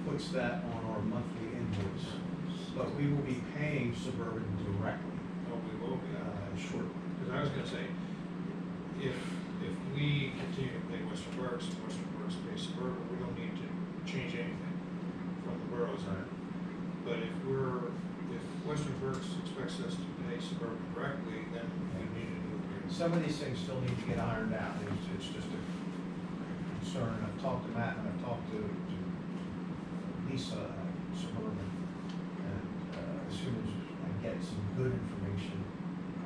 puts that on our monthly invoice, but we will be paying Suburban directly, Oh, we will be, shortly. because I was gonna say, if we continue to pay Western Berks, and Western Berks pays Suburban, we don't need to change anything from the borough's end. But if Western Berks expects us to pay Suburban directly, then we need a new agreement. Some of these things still need to get ironed out. It's just a concern. I've talked to Matt and I've talked to Lisa at Suburban. And as soon as I get some good information,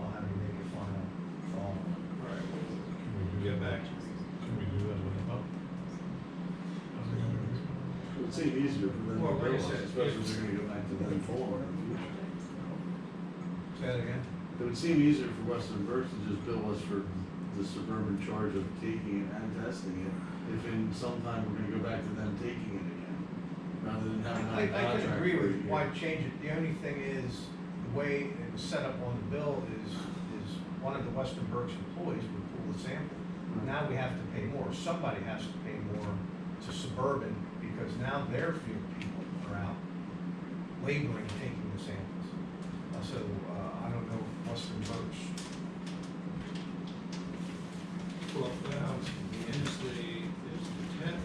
I'll have you make a final call. Right. Can we do Get that? back to me. Can we do that with the pump? It would seem easier for them to Well, like I bill us, said, especially if they're gonna go back to them for it. Say that again? It would seem easier for Western Berks to just bill us for the Suburban charge of taking it and testing it, if in some time we're gonna go back to them taking it again, rather than having I that contract. can agree for a with year. why change it. The only thing is, the way it was set up on the bill is one of the Western Berks employees would pull the sample. Now we have to pay more. Somebody has to pay more to Suburban because now their field people are out laboring, taking the samples. So, I don't know if Western Berks. Well,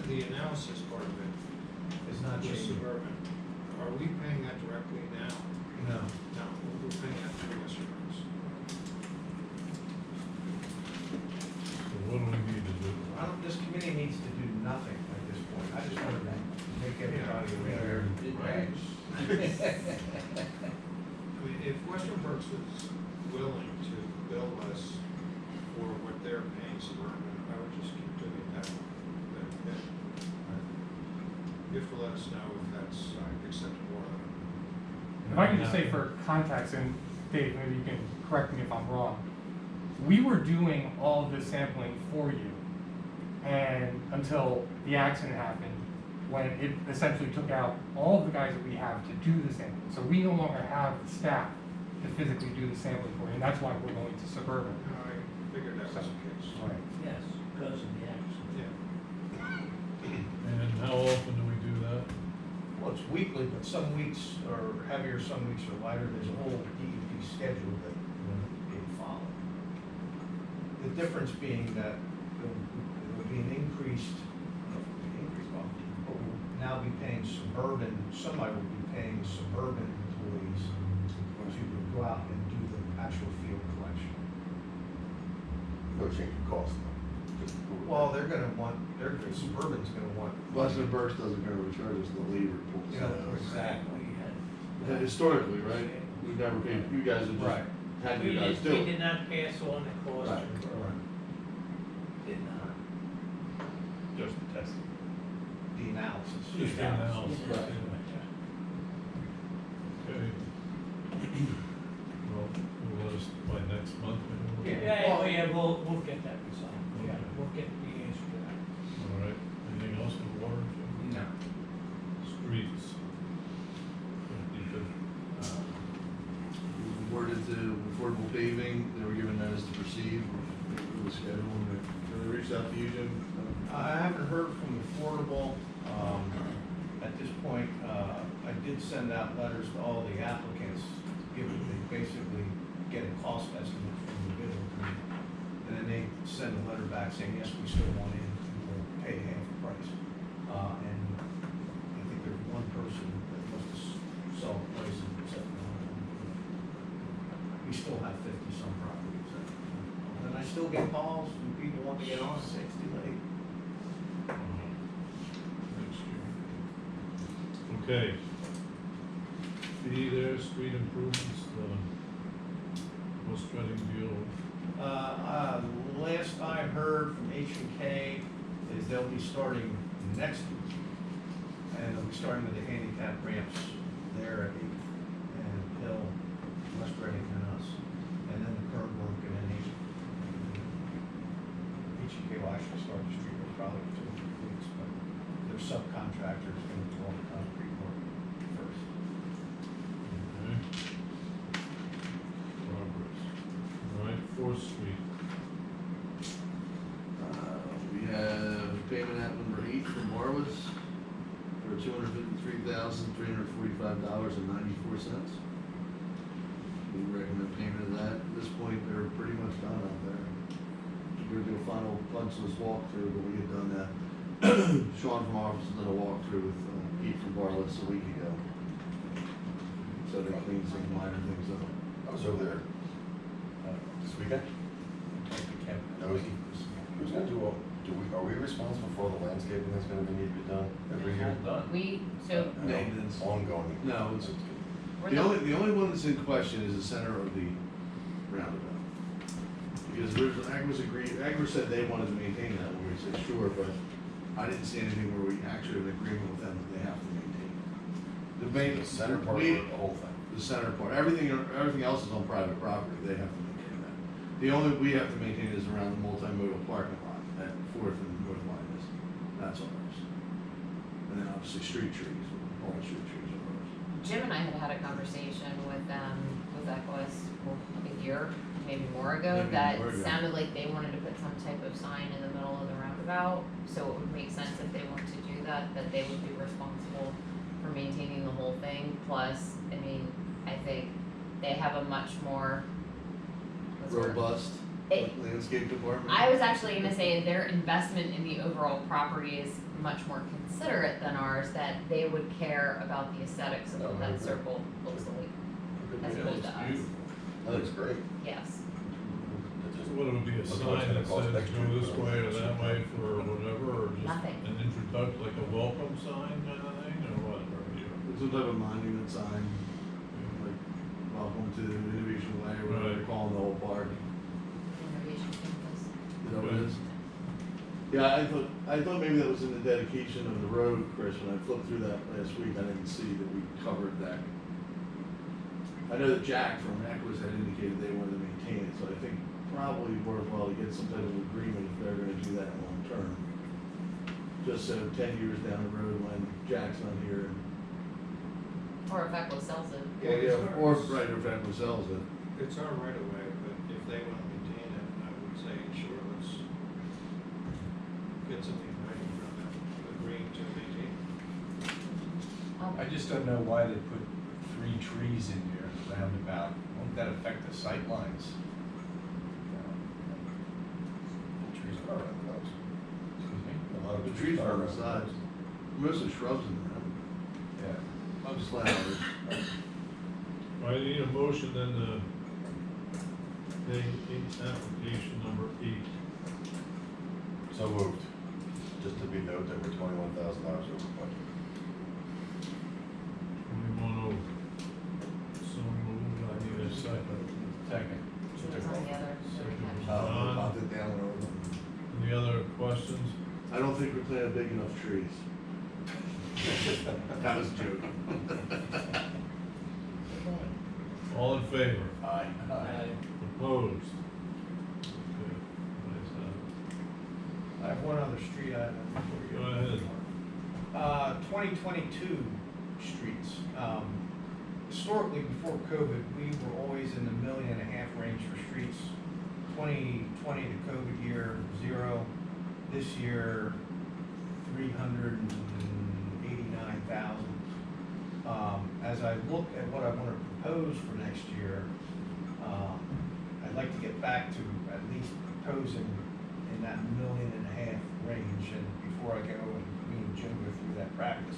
the analysis part of it Is not with changing. Suburban. Are we paying that directly now? No. No, we're paying that through Western Berks. So what do we need to do? This committee needs to do nothing at this point. I just wanted to make everybody aware. I mean, if Western Berks is willing to bill us for what they're paying Suburban, I would just keep doing it that way. You have to let us know if that's acceptable or not. If I can just say for context, and Dave, maybe you can correct me if I'm wrong. We were doing all of this sampling for you, and until the accident happened, when it essentially took out all of the guys that we have to do the sampling. So we no longer have the staff to physically do the sampling for you, and that's why we're going to Suburban. I figured that was the case. Right. Yes, because of the accident. Yeah. And how often do we do that? Well, it's weekly, but some weeks are heavier, some weeks are lighter. There's a whole DEP schedule that being followed. The difference being that there will be an increased, well, we'll now be paying suburban, somebody will be paying suburban employees to go out and do the actual field collection. No change in cost, though. Just approve it. Well, they're gonna want, suburban's gonna want. Western Burst doesn't go to charge us the labor pool. You know, exactly. Historically, right? We've never paid, you guys have Right. just had We you guys did, do we it. did not pass on the cost Right. to Berlin. Did not. Just the testing. The analysis. Just the analysis. Right. Okay. Well, we'll let us by next month. maybe we'll- Yeah, we'll get that resolved. Yeah, Okay. we'll get the answer to that. All right, anything else for water? Jim? No. Streets. We awarded to affordable paving, they were given notice to proceed, we're scheduling, they reached out to you, Jim? I haven't heard from Affordable. At this point, I did send out letters to all the applicants, giving, they basically get a cost estimate from the bidder. And then they send a letter back saying, yes, we still want in, and we'll pay half the price. And I think there's one person that wants to sell a place and accept we still have 50-some properties. And I still get calls from people wanting to get on, say it's too late. Next year. Okay. Be there, street improvements, West Reading deal. Last I heard from H&K is they'll be starting next week. And they'll be starting with the handicap ramps there at 8th and Hill, West Reading and us. And then the curb work and then H&K will actually start the street work probably in 2 or 3 weeks, but their subcontractors going to do all the concrete work first. Okay. Progress. All right, 4th Street. We have payment at number 8 from Marlis for $253,345.94. We recommend payment of that. At this point, they're pretty much done out there. We're gonna do a final punch list walkthrough, but we had done that. Sean from office did a walkthrough with Pete from Marlis a week ago. So they cleaned some minor things up. I was over there, this weekend. No, who's gonna do all, are we responsible for all the landscaping that's gonna need to be done every year? So, Maintenance. Ongoing. No, it's, we're the only one that's in question is the center of the roundabout. Because Agri said they wanted to maintain that, and we said, sure, but I didn't see anything where we actually have an agreement with them that they have to maintain it. The center part or the whole thing? The center part, everything else is on private property, they have to maintain that. The only we have to maintain is around the multimodal parking lot at 4th and North Wyomissing, that's ours. And then obviously street trees, all the street trees are ours. Jim and I had a conversation with Equus, a year, maybe more ago, Maybe that more ago. sounded like they wanted to put some type of sign in the middle of the roundabout. So it would make sense if they wanted to do that they would be responsible for maintaining the whole thing. Plus, I mean, I think they have a much more what's the word? Robust landscape department. I was actually gonna say their investment in the overall property is much more considerate than ours, that they would care about the aesthetics of what that circle looks like, as Yeah, opposed it's to us. beautiful. That looks great. Yes. So what, it would be a Looks like it's sign gonna that cost says extra go this for way or some that way time. for whatever, or just Nothing. an introduction, like a welcome sign kind of thing, or what, or you? Some type of monument sign, like, welcome to Innovation Way, or whatever they're calling the whole park. Innovation campus. Is that what it is? Yeah, I thought maybe that was in the dedication of the road, Chris, when I flipped through that last week, I didn't see that we covered that. I know that Jack from Equus had indicated they wanted to maintain it, so I think probably worthwhile to get some type of agreement if they're gonna do that long term. just so 10 years down the road when Jack's not here. Or if Echo sells it. Or right, or if Echo sells it. It's our right of way, but if they want to maintain it, I would say, sure, let's get something in writing from them, agreeing to maintain. I just don't know why they put 3 trees in there, roundabout. Won't that affect the sight lines? The trees are roundabouts. Excuse me? A lot of The trees are on the roundabouts. sides. Mostly shrubs in there. Yeah. Just flowers. I need a motion then to pay application number 8. So moved. Just to be noted that we're $21,000 over budget. 21 over. So moved, I need a second. Second. She was on the other. John, Popped it down and over. any other questions? I don't think we planted big enough trees. That was a joke. All in favor? Aye. Opposed? Okay, ayes have I have one other street item before it. you. Go ahead. 2022 streets. Historically, before COVID, we were always in the $1.5 million range for streets. 2020, the COVID year, 0. This year, 389,000. As I look at what I want to propose for next year, I'd like to get back to at least proposing in that $1.5 million range. And before I go and me and Jim go through that practice,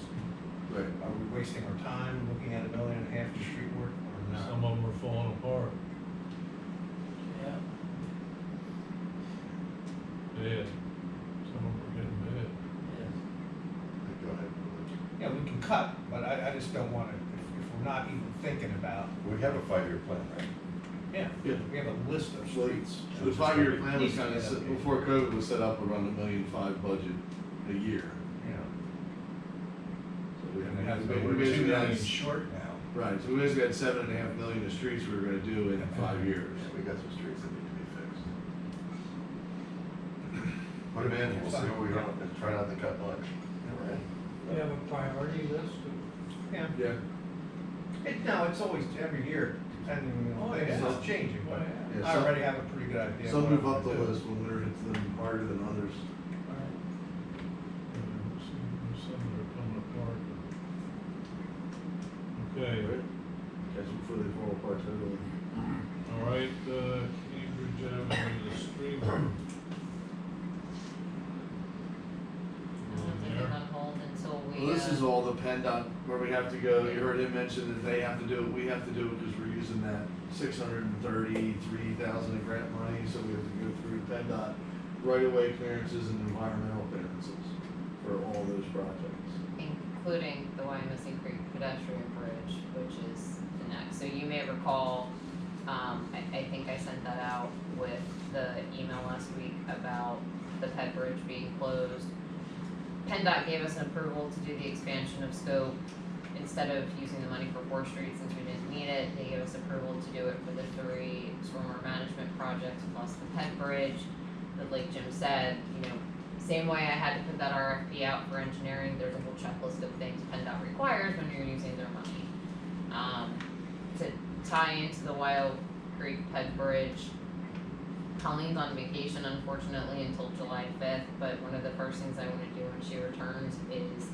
Right. are we wasting our time looking at $1.5 million for street work or not? Some of them are falling apart. Yeah. Bad. Some of them are getting bad. Go ahead. Yeah, we can cut, but I just don't want to, if we're not even thinking about, We have a 5-year plan, right? yeah, Yeah. we have a list of Well, streets. The 5-year plan was Needs to kind of, get updated. before COVID was set up around $1.5 million budget a year. You know, So we And it has we to be We're 2 basically had, million short now. right, so we basically had $7.5 million of streets we were gonna do in 5 years. Yeah, we got some streets that need to be fixed. Put them in, we'll see what we got, and try not to cut much. Right? We have a priority list of. yeah. Yeah, No, it's always every year, depending Oh, on things, yeah. it's changing, but Yeah, I some- already have a pretty good idea. some what move I'm up the gonna do. list when winter hits them harder than others. Some that are coming apart. Okay, Right? Catch them before they fall apart totally. all right, Cambridge Avenue, the stream. I don't think it's on hold until we. Well, this is all the PennDOT, where we have to go, you heard him mention that they have to do it, we have to do it because we're using that 633,000 in grant money, so we have to go through PennDOT right-of-way clearances and environmental clearances for all those projects. Including the Wyomissing Creek pedestrian bridge, which is the next. So you may recall, I think I sent that out with the email last week about the Ped Bridge being closed. PennDOT gave us an approval to do the expansion of scope. Instead of using the money for 4th Street since we didn't need it, they gave us approval to do it for the 3 stormwater management projects plus the Ped Bridge. But like Jim said, you know, same way I had to put that RFP out for engineering, there's a whole checklist of things PennDOT requires when you're using their money. To tie into the Wild Creek Ped Bridge, Colleen's on vacation unfortunately until July 5th, but one of the first things I wanna do when she returns is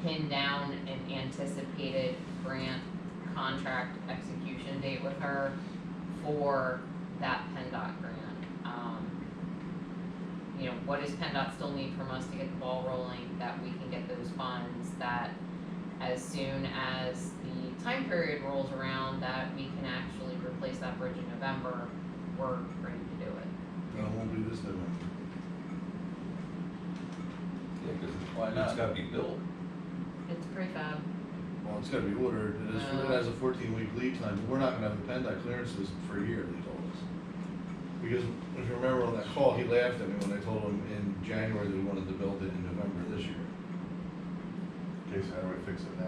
pin down an anticipated grant contract execution date with her for that PennDOT grant. You know, what does PennDOT still need from us to get the ball rolling, that we can get those funds, that as soon as the time period rolls around, that we can actually replace that bridge in November, we're ready to do it. No, it won't be this November. Yeah, because Why it's not? gotta be built. It's prefab. Well, it's gotta be ordered, it has a 14-week lead time, but we're not gonna have the PennDOT clearances for a year, they told us. Because if you remember on that call, he laughed at me when I told him in January that we wanted to build it in November this year. Okay, so how do we fix it now?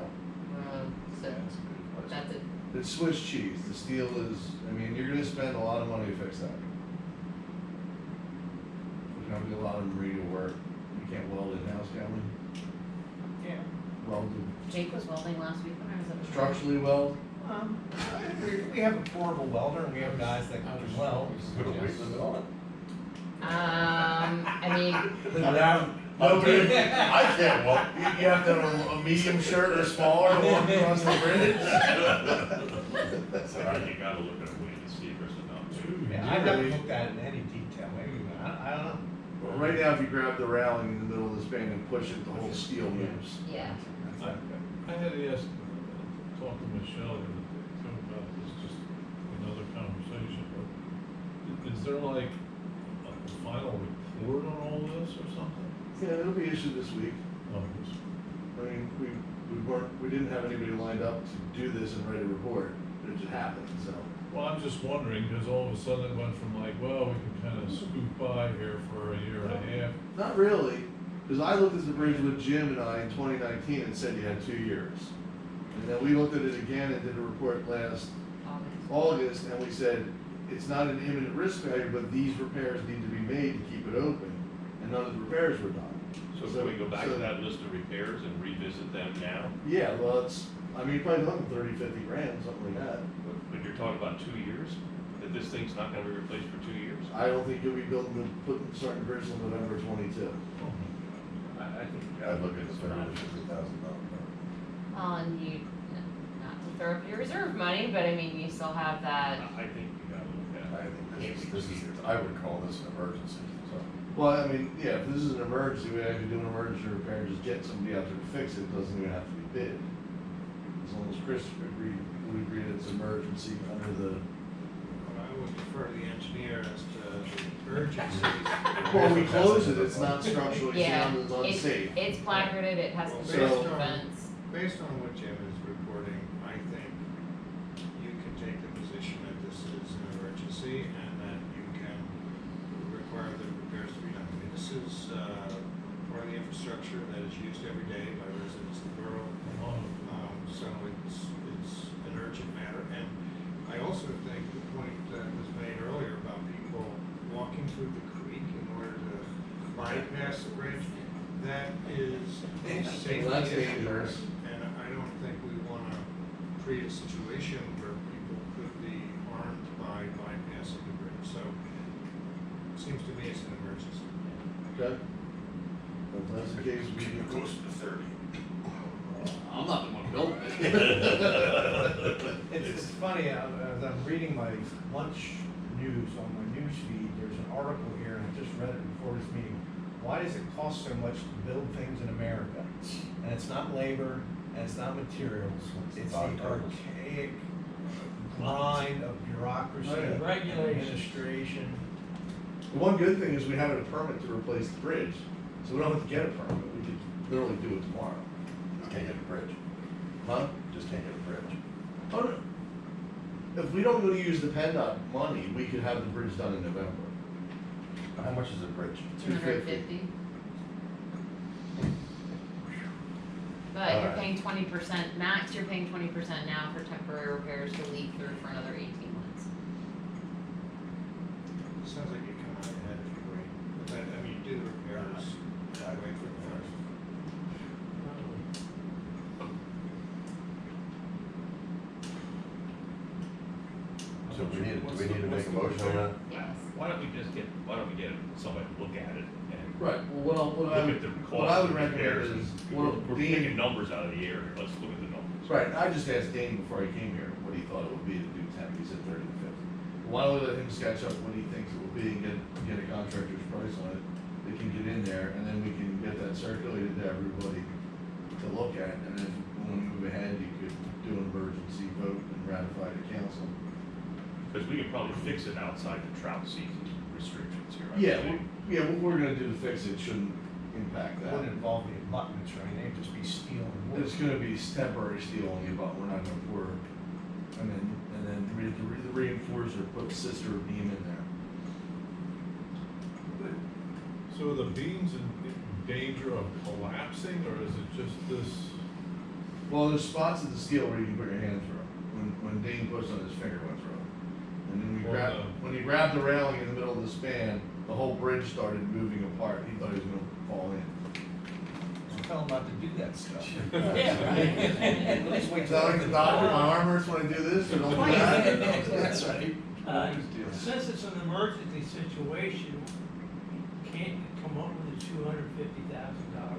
So That's a good question. that's it. It's Swiss cheese, the steel is, I mean, you're gonna spend a lot of money to fix that. There's gonna be a lot of remedial work, you can't weld in-house, can we? Jake was welding last week when I was at the. Structurally well, We have a portable welder, and we have guys that can weld. Put a weight limit on it. I mean, nobody, I can't walk. you have to have a medium shirt or smaller to walk across the bridge. So you gotta look at a way to see if there's enough. Yeah, I haven't looked at it in any detail, maybe, I don't know. Well, right now, if you grab the railing in the middle of the span and push it, the whole steel moves. yeah. I had asked, talk to Michelle, talk about this, just another conversation, but is there like a final report on all this or something? Yeah, it'll be issued this week. Oh, I mean, we didn't have anybody lined up to do this and write a report, it just happened, so. well, I'm just wondering, because all of a sudden it went from like, well, we can kind of scoot by here for a year and a half. Not really, because I looked at the bridge with Jim and I in 2019 and said you had 2 years. And then we looked at it again and did a report last August, and we said, it's not an imminent risk failure, but these repairs need to be made to keep it open, and none of the repairs were done. So can we go back to that list of repairs and revisit them now? Yeah, well, probably looking 30, 50 grand, something like that. But you're talking about 2 years? That this thing's not gonna be replaced for 2 years? I don't think you'll be starting the bridge till November 22. I think. I'd look at the $50,000. Well, and you, not to throw up your reserve money, but I mean, you still have that. I think you gotta look at I it. think this is, I would call this an emergency, so. Well, I mean, yeah, if this is an emergency, we actually do an emergency repair and just get somebody out there to fix it, it doesn't even have to be bid. As long as Chris agreed, we agree that it's emergency under the. I would defer to the engineer as to the urgency. Well, we close it, it's not structurally Yeah, sound, it's unsafe. it's placarded, it has Well, construction So- fence. Based on what Jim is reporting, I think you can take the position that this is an emergency and that you can require the repairs to be done. I mean, this is, part of the infrastructure that is used every day by residents of the borough. So it's an urgent matter. And I also think the point that was made earlier about people walking through the creek in order to bypass the bridge, that is a safety Well, that's issue. dangerous. And I don't think we wanna create a situation where people could be harmed by bypassing the bridge. So it seems to me it's an emergency. Okay? If that's the case, we can. Close to 30. I'm not the one building it. It's funny, as I'm reading my lunch news on my news feed, there's an article here, and I just read it before this meeting. Why does it cost so much to build things in America? And it's not labor, and it's not materials, it's the archaic grind of bureaucracy, Oh, yeah. Regulation. administration. The one good thing is we have a permit to replace the bridge, so we don't have to get a permit, we could literally do it tomorrow. Just can't get a bridge. Huh? Just can't get a bridge. Oh, no. If we don't go to use the PennDOT money, we could have the bridge done in November. How much is a bridge? 250. But you're Alright. paying 20%, max, you're paying 20% now for temporary repairs to leak through for another 18 months. Sounds like you come out ahead if you wait. But I mean, you do the repairs, wait for the first. So do we need to make a motion on that? Yes. Why don't we get somebody to look at it and Right, well, what I look at the what I cost would of repairs? recommend is, and well, We're picking numbers out of the air, here. Let's look at the numbers. right, I just asked Dane before he came here what he thought it would be to do 10, he said 30 to 50. Why don't we let him sketch up what he thinks it will be and get a contractor's price on it? They can get in there, and then we can get that circulated to everybody to look at, and then if you want to move ahead, you could do an emergency vote and ratify the council. Because we could probably fix it outside the trout season restrictions here. I Yeah, believe. what we're gonna do to fix it shouldn't impact It that. wouldn't involve the abutments or anything, it'd just be steel and wood. It's gonna be temporary steel on the abutment, we're not gonna pour, and then the reinforcer, put sister beam in there. So are the beams in danger of collapsing, or is it just this? Well, there's spots of the steel where you can put your hand through, when Dane puts on his finger went through. And then when he grabbed the railing in the middle of the span, the whole bridge started moving apart, he thought he was gonna fall in. tell them not to do that stuff. Yeah, Let's wait Is till that like the doctor, my arm hurts when I do this, or don't do that? That's right. Since it's an emergency situation, can't you come up with the $250,000 now?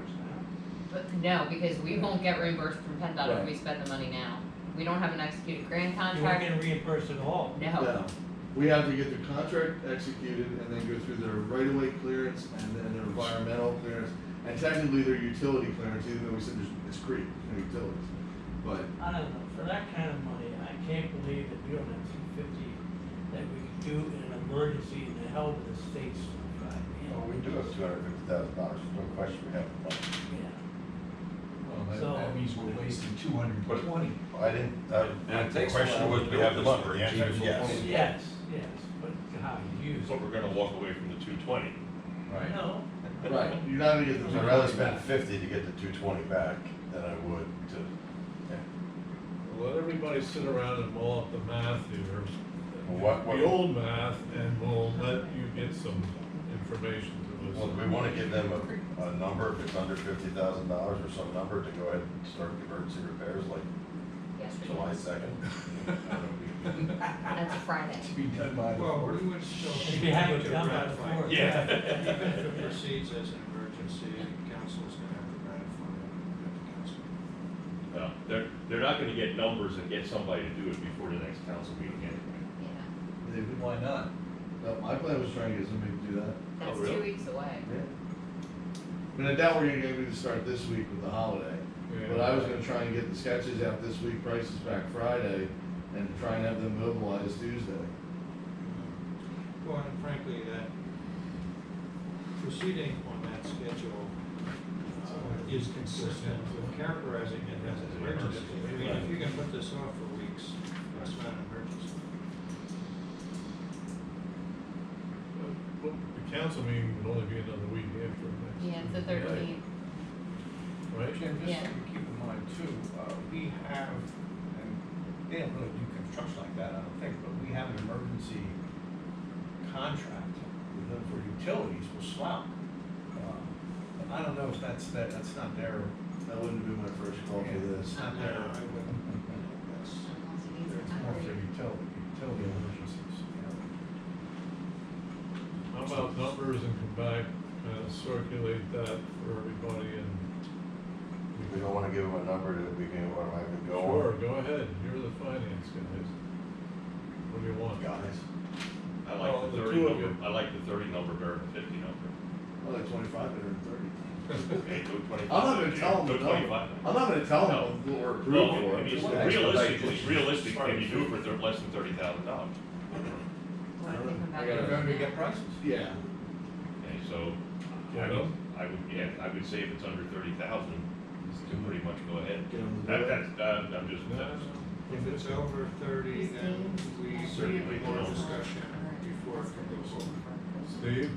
But no, because we won't get reimbursed from PennDOT if Right. we spend the money now. We don't have an executed grant You won't contract. get reimbursed at all. No. No. We have to get the contract executed and then go through their right-of-way clearance and then their environmental clearance. And technically their utility clearance, even though we said it's creek, no utilities. But, I don't know, for that kind of money, I can't believe that we don't have $250 that we could do in an emergency in the help of the state's. Well, we do have $250,000, no question we have the money. Yeah. Well, So- that means we're wasting 220. I didn't, And it the takes a question while was, to do we have the build money? this The answer is for yes. Yes, yes, but how you use But it. we're gonna walk away from the 220. Right. No, right, you're not gonna get the. I'd rather spend 50 to get the 220 back than I would to, yeah. Let everybody sit around and mull up the math here. Well, what- The old math, and we'll let you get some information to us. Well, do we want to give them a number, if it's under $50,000 or some number, to go ahead and start the emergency repairs like Yesterday. July 2nd? That's a Friday. To be done by the Well, fourth. we would still. If you have it need to done by the ratify fourth. it. Yeah. Even if it proceeds as an emergency, council's gonna have to ratify it at the council. No, they're not gonna get numbers and get somebody to do it before the next council meeting anyway. Yeah. Why not? No, my plan was trying to get somebody to do that. That's really? 2 weeks away. I mean, I doubt we're gonna get anybody to start this week with the holiday. Yeah. But I was gonna try and get the sketches out this week, prices back Friday, and try and have them mobilized Tuesday. Well, and frankly, that proceeding on that schedule is consistent with characterizing it as an emergency. I mean, if you can put this off for weeks, it's not an emergency. Well, the council meeting would only be another week after next. Yeah, it's the 13th. Right? Jim, just Yeah. something to keep in mind too, we have, and they don't really do construction like that, I don't think, but we have an emergency contract with them for utilities with Slough. But I don't know if that's not their, That wouldn't have been my first call for this. it's not their, I wouldn't, that's, Unless he needs it's to more for cover it. utility emergencies, you know. How about numbers and come back and circulate that for everybody and. We don't want to give them a number that we can, what, I can go on? Sure, go ahead, you're the finance guys. What do you want? Guys, I Well, like the the 30 two of number, you. I like the 30 number better than 50 number. I like 25 better than 30. Okay, go 25. I'm not gonna tell them Go the number. 25. I'm not gonna tell No. them what we're approved Well, for. I mean, Just realistically, can you do it for less than $30,000? What if they come back I gotta- with- Remember to get prices. Yeah. Okay, so Get I would, yeah, I would say if it's under 30,000, you can pretty much go ahead. Get 'em to do That, it. I'm just, if it's over 30, then we Certainly need more don't. discussion before it can go forward. Steve?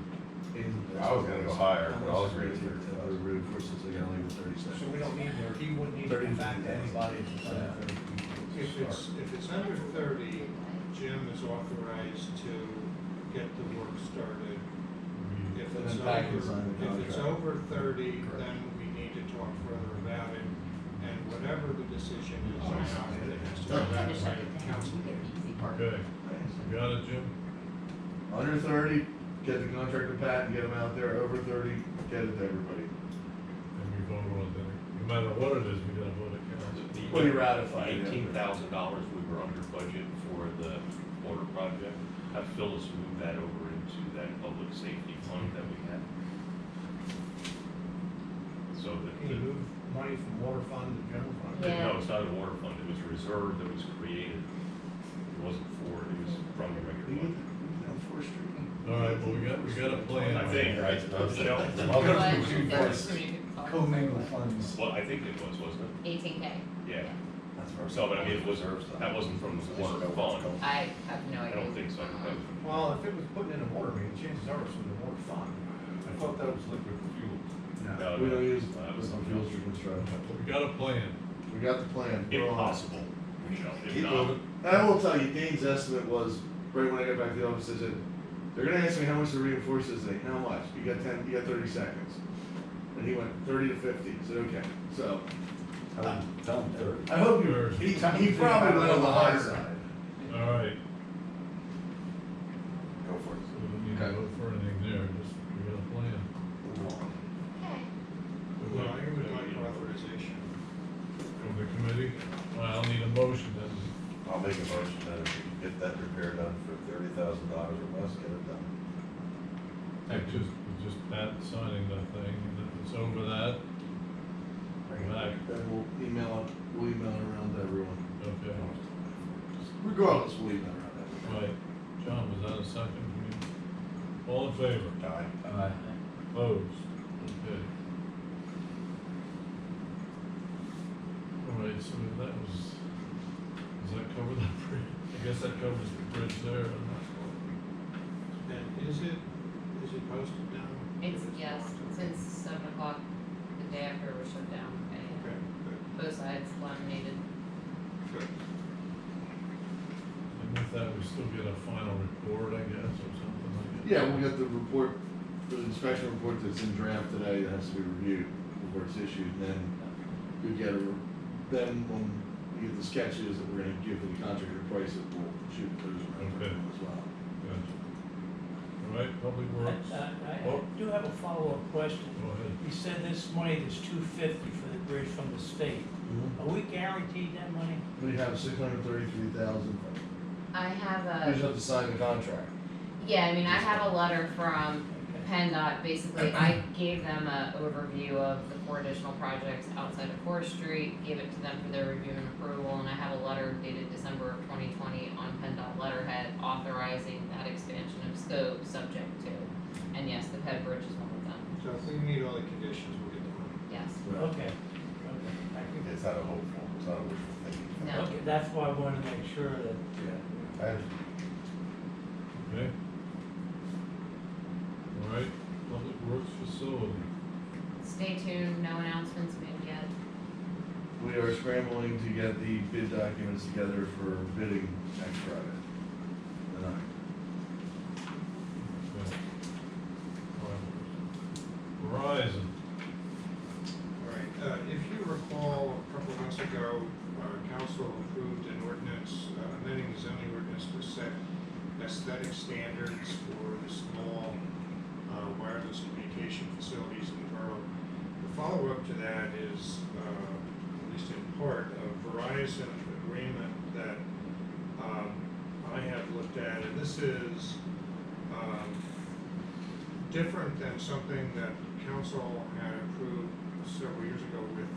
I was gonna go higher, but I was ready to. Reinforcements, they're gonna leave it 30 seconds. So we don't need, he wouldn't need to come back to anybody to say that. If it's under 30, Jim is authorized to get the work started. If And it's then back and over, sign the if it's contract. over 30, then we need to talk further about it. And whatever the decision is now, it has to be ratified at the council Get meeting. the easy part. Okay, you got it, Jim? Under 30, get the contract to Pat and get them out there. Over 30, get it to everybody. And we vote on it. No matter what it is, we gotta vote it council. Well, you ratified it. $18,000 we were under budget for the water project. Have Phyllis move that over into that public safety fund that we had. So that, Can you move money from water fund to general fund? Yeah. no, it's not a water fund, it was a reserve that was created. It wasn't for it, it was from the regular budget. All right, well, we got a plan. I think, right, Michelle? But I'll go there to was two too first. many people calling. Commingle funds. Well, I think it was, wasn't it? 18K. Yeah. That's where So, but I mean, it was, that wasn't from the water fund. I have no I idea. don't think so. Well, if it was putting in a water main, chances are it's from the water fund. I thought that was liquid fuel. No, We don't use that was some fuels for construction. We got a plan. We got the plan. If possible, Michelle, if Keep not. moving. And I will tell you, Dane's estimate was, right when I got back to the office, I said, they're gonna ask me how much to reinforce this thing. How much? You got 30 seconds. And he went 30 to 50, I said, okay, so. Tell them 30. I hope he probably went on the high side. All right, Go for it. so we don't need to vote for anything there, just, we got a plan. Okay. Well, I would like authorization. From the committee, well, I'll need a motion then. I'll make a motion that if we can get that repair done for $30,000 or less, get it done. Just Pat signing the thing, and if it's over that, back, Then we'll email it around to everyone. okay. Regardless, we'll email it around to everyone. Right, John, was that a second for you? All in favor? Aye. Opposed? Okay. All right, so that was, does that cover the bridge? I guess that covers the bridge there. And is it posted now? It's, yes, since 7 o'clock, the day after we're shut down, Okay, good, both sides laminated. good. And with that, we still get a final report, I guess, or something like that? Yeah, we'll get the report, the inspection report that's in draft today that has to be reviewed before it's issued, and then we get then when we get the sketches that we're gonna give the contractor price, it will shoot those around for Okay. them as well. Gotcha. All right, Public Works, I do have a follow-up question. go ahead. You said this money, there's $250 for the bridge from the state. Are we guaranteed that money? We have 633,000. I have We just a, have to sign the contract. yeah, I mean, I have a letter from PennDOT, basically, I gave them a overview of the 4 additional projects outside of 4th Street, gave it to them for their review and approval, and I have a letter dated December of 2020 on PennDOT letterhead authorizing that expansion of scope subject to, and yes, the Ped Bridge is one of them, So if we meet all the conditions, we'll get the money. yes. Okay, thank you. It's not a hopeful, it's not a wishful thinking. No. Okay, that's why I wanted to make sure that, I understand. Okay. All right, Public Works Facility. Stay tuned, no announcements made yet. We are scrambling to get the bid documents together for bidding next Friday. The 9th. Okay. Verizon. All right, if you recall, a couple of months ago, council approved an ordinance, amending the zoning ordinance to set aesthetic standards for the small wireless communication facilities in the borough. The follow-up to that is, at least in part, a Verizon agreement that I have looked at, and this is different than something that council had approved several years ago with,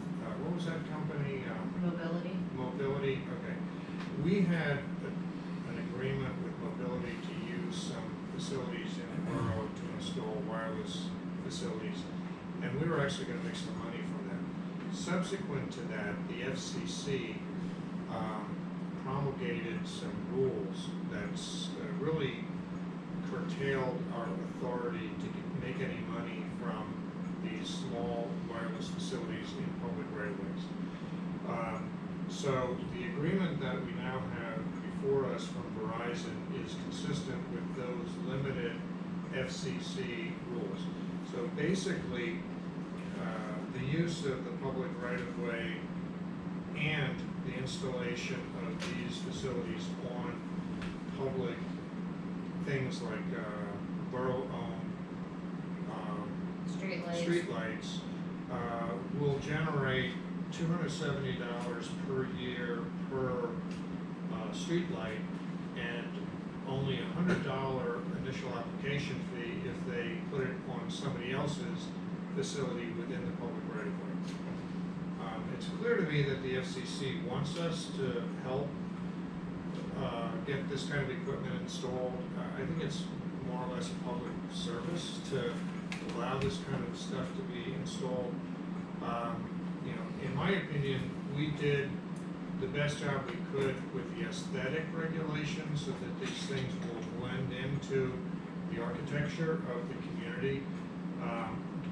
what was that company? Mobility? Mobility, okay. We had an agreement with Mobility to use some facilities in the borough to install wireless facilities, and we were actually gonna make some money from them. Subsequent to that, the FCC promulgated some rules that's really curtailed our authority to make any money from these small wireless facilities in public right-of-ways. So the agreement that we now have before us from Verizon is consistent with those limited FCC rules. So basically, the use of the public right-of-way and the installation of these facilities on public things like borough-owned streetlights will generate $270 per year per streetlight, and only $100 initial application fee if they put it on somebody else's facility within the public right-of-way. It's clear to me that the FCC wants us to help get this kind of equipment installed. I think it's more or less a public service to allow this kind of stuff to be installed. You know, in my opinion, we did the best job we could with the aesthetic regulations so that these things will blend into the architecture of the community.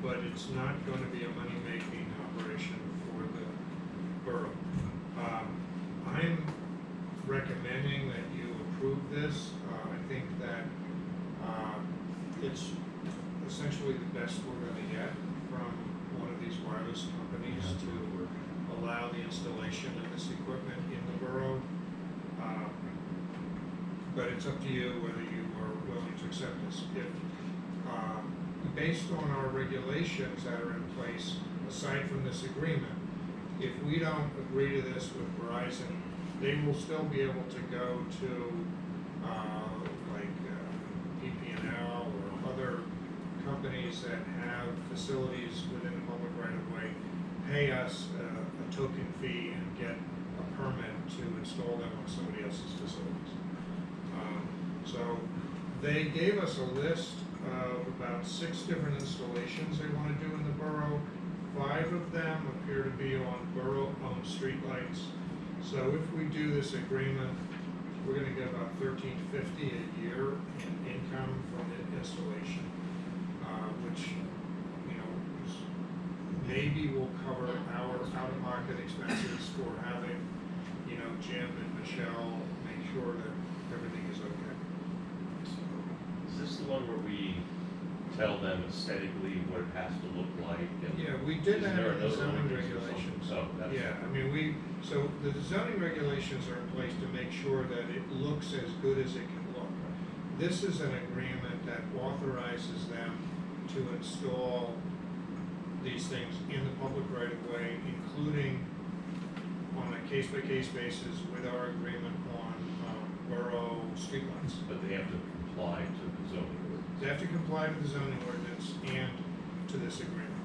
But it's not going to be a money-making operation for the borough. I'm recommending that you approve this. I think that it's essentially the best we're going to get from one service companies to allow the installation of this equipment in the borough. But it's up to you whether you are willing to accept this. If, based on our regulations that are in place, aside from this agreement, if we don't agree to this with Verizon, they will still be able to go to, PP&L or other companies that have facilities within the public right of way, pay us a token fee and get a permit to install them on somebody else's facilities. So they gave us a list of about 6 different installations they want to do in the borough. 5 of them appear to be on borough-owned streetlights. So if we do this agreement, we're gonna get about $13.50 a year in income from the installation, which, you know, maybe will cover our out-of-pocket expenses for having, you know, Jim and Michelle make sure that everything is okay. Is this the one where we tell them aesthetically what it has to look like? And Yeah, we did is that there in the another zoning ordinance or something? regulations. Oh, that's. Yeah, I mean, so the zoning regulations are in place to make sure that it looks as good as it can look. This is an agreement that authorizes them to install these things in the public right of way, including on a case-by-case basis with our agreement on borough streetlights. But they have to comply to the zoning ordinance. They have to comply to the zoning ordinance and to this agreement.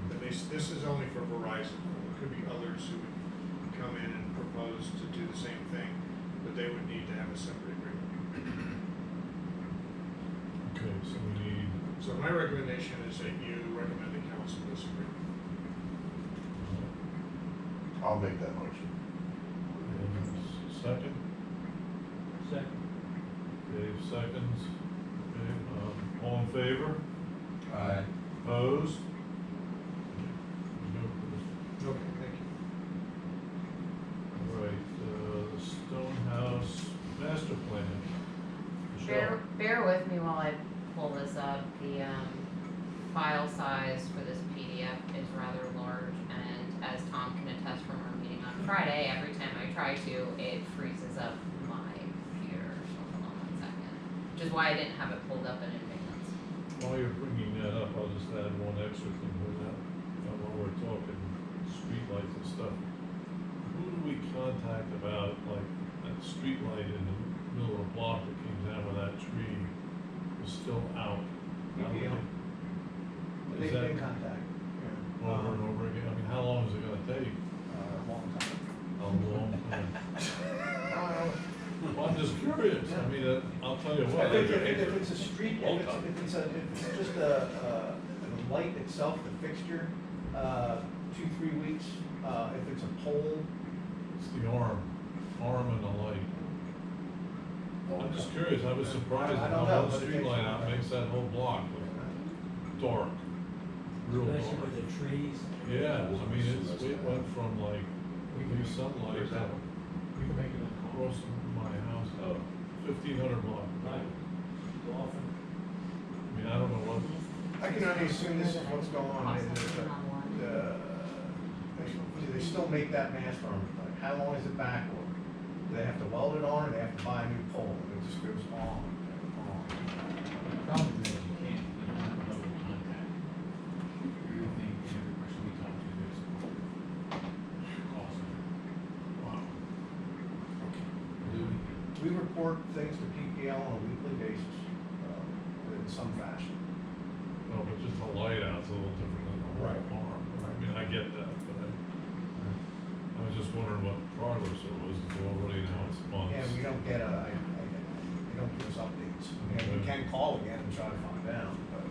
But this is only for Verizon. There could be others who would come in and propose to do the same thing, but they would need to have a separate agreement. Okay, so we need, So my recommendation is that you recommend the council this agreement. I'll make that motion. second? Second. Dave seconds. Okay, all in favor? Aye. Opposed? Okay, thank you. All right, the Stonehouse master plan. Michelle? Bear with me while I pull this up. The file size for this PDF is rather large, and as Tom can attest from our meeting on Friday, every time I try to, it freezes up my computer. So hold on 1 second. Which is why I didn't have it pulled up in advance. While you're bringing that up, I'll just add one extra thing with that. While we're talking streetlights and stuff, who do we contact about, like, that streetlight in the middle of the block that came down with that tree is still out? PPL. Is that contact. over and over again? I mean, how long is it gonna take? Long time. A long time. Well, I'm just curious. I mean, I'll tell you what. If it's a street, Long if time. it's just the light itself, the fixture, 2-3 weeks. If it's a pole, It's the arm and the light. I'm just curious. I was surprised I at don't how know, one but it street takes- light out makes that whole block look dark. Real dark. Especially with the trees. Yeah, I mean, it went from like, maybe sunlight Where's that one? We can make it across my house, Oh. 1,500 block. Right. Often. I mean, I don't know what, I can only assume this is what's going on. Do they still make that mast arm? Like, how long is it back, or do they have to weld it on, or they have to buy a new pole? It just goes on and on. Problem is, you can't, you don't have another contact. Everything, every person we talk to is awesome. wow. We report things to PPL on a weekly basis, in some fashion. No, but just the light out's a little different than the whole Right. arm. I mean, I get that, but I was just wondering what progress it was. It's already now it's months. And we don't get they don't give us updates. And we can call again and try to find out, but.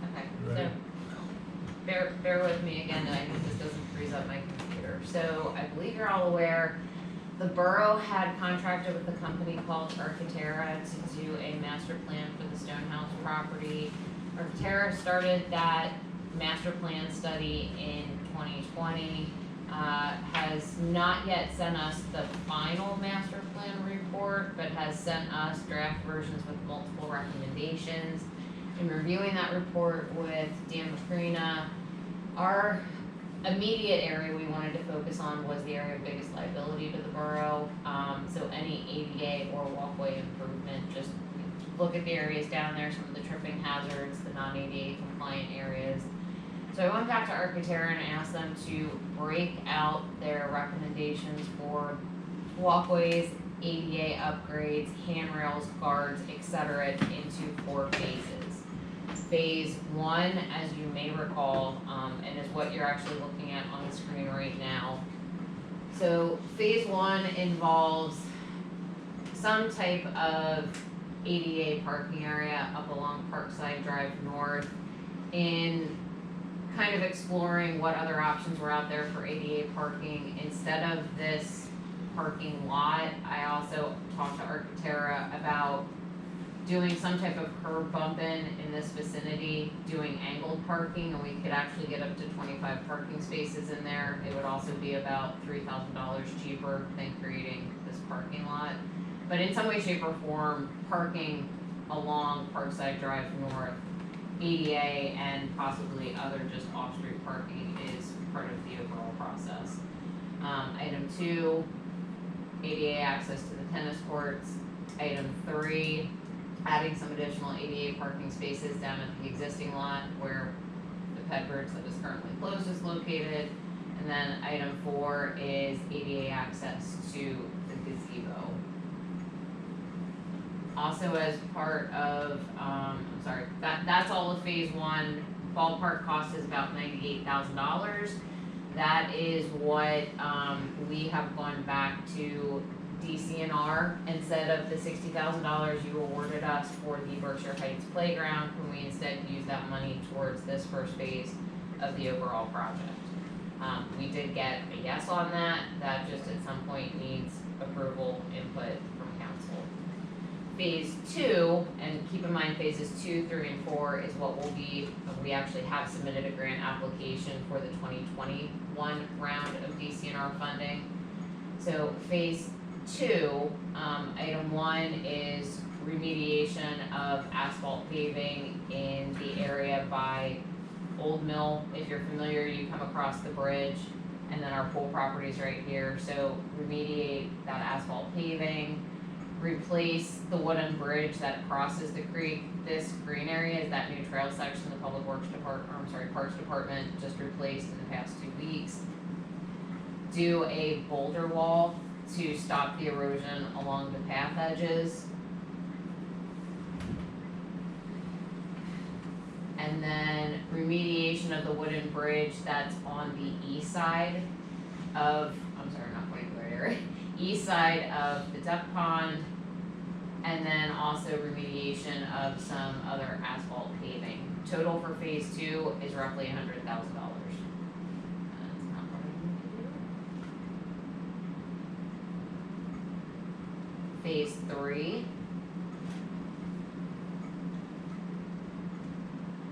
Okay, Ready? so bear with me again, I hope this doesn't freeze up my computer. So I believe you're all aware, the borough had contracted with a company called Architera to do a master plan for the Stonehouse property. Architera started that master plan study in 2020. has not yet sent us the final master plan report, but has sent us draft versions with multiple recommendations. In reviewing that report with Dan Macrina, our immediate area we wanted to focus on was the area of biggest liability to the borough. So any ADA or walkway improvement, just look at the areas down there, some of the tripping hazards, the non-ADA compliant areas. So I went back to Architectura and asked them to break out their recommendations for walkways, ADA upgrades, handrails, guards, etc. into 4 phases. Phase 1, as you may recall, and is what you're actually looking at on the screen right now. So phase 1 involves some type of ADA parking area up along Parkside Drive North, in kind of exploring what other options were out there for ADA parking. Instead of this parking lot, I also talked to Architectura about doing some type of curb bump in this vicinity, doing angled parking, and we could actually get up to 25 parking spaces in there. It would also be about $3,000 cheaper than creating this parking lot. But in some way, shape, or form, parking along Parkside Drive North, ADA, and possibly other just off-street parking is part of the overall process. Item 2, ADA access to the tennis courts. Item 3, adding some additional ADA parking spaces down at the existing lot where the Pedbirds that is currently closed is located. And then item 4 is ADA access to the gazebo. Also, as part of, that's all of phase 1. Ballpark cost is about $98,000. That is what we have gone back to DCNR. Instead of the $60,000 you awarded us for the Berkshire Heights playground, can we instead use that money towards this first phase of the overall project? We did get a yes on that. That just at some point needs approval, input from council. Phase 2, and keep in mind phases 2, 3, and 4 is what will be, we actually have submitted a grant application for the 2021 round of DCNR funding. So phase 2, item 1 is remediation of asphalt paving in the area by Old Mill. If you're familiar, you come across the bridge, and then our pool property's right here. So remediate that asphalt paving, replace the wooden bridge that crosses the creek. This green area is that new trail section the Parks Department just replaced in the past 2 weeks. Do a boulder wall to stop the erosion along the path edges. And then remediation of the wooden bridge that's on the east side of, not pointing to the right area, east side of the duck pond, and then also remediation of some other asphalt paving. Total for phase 2 is roughly $100,000. Phase 3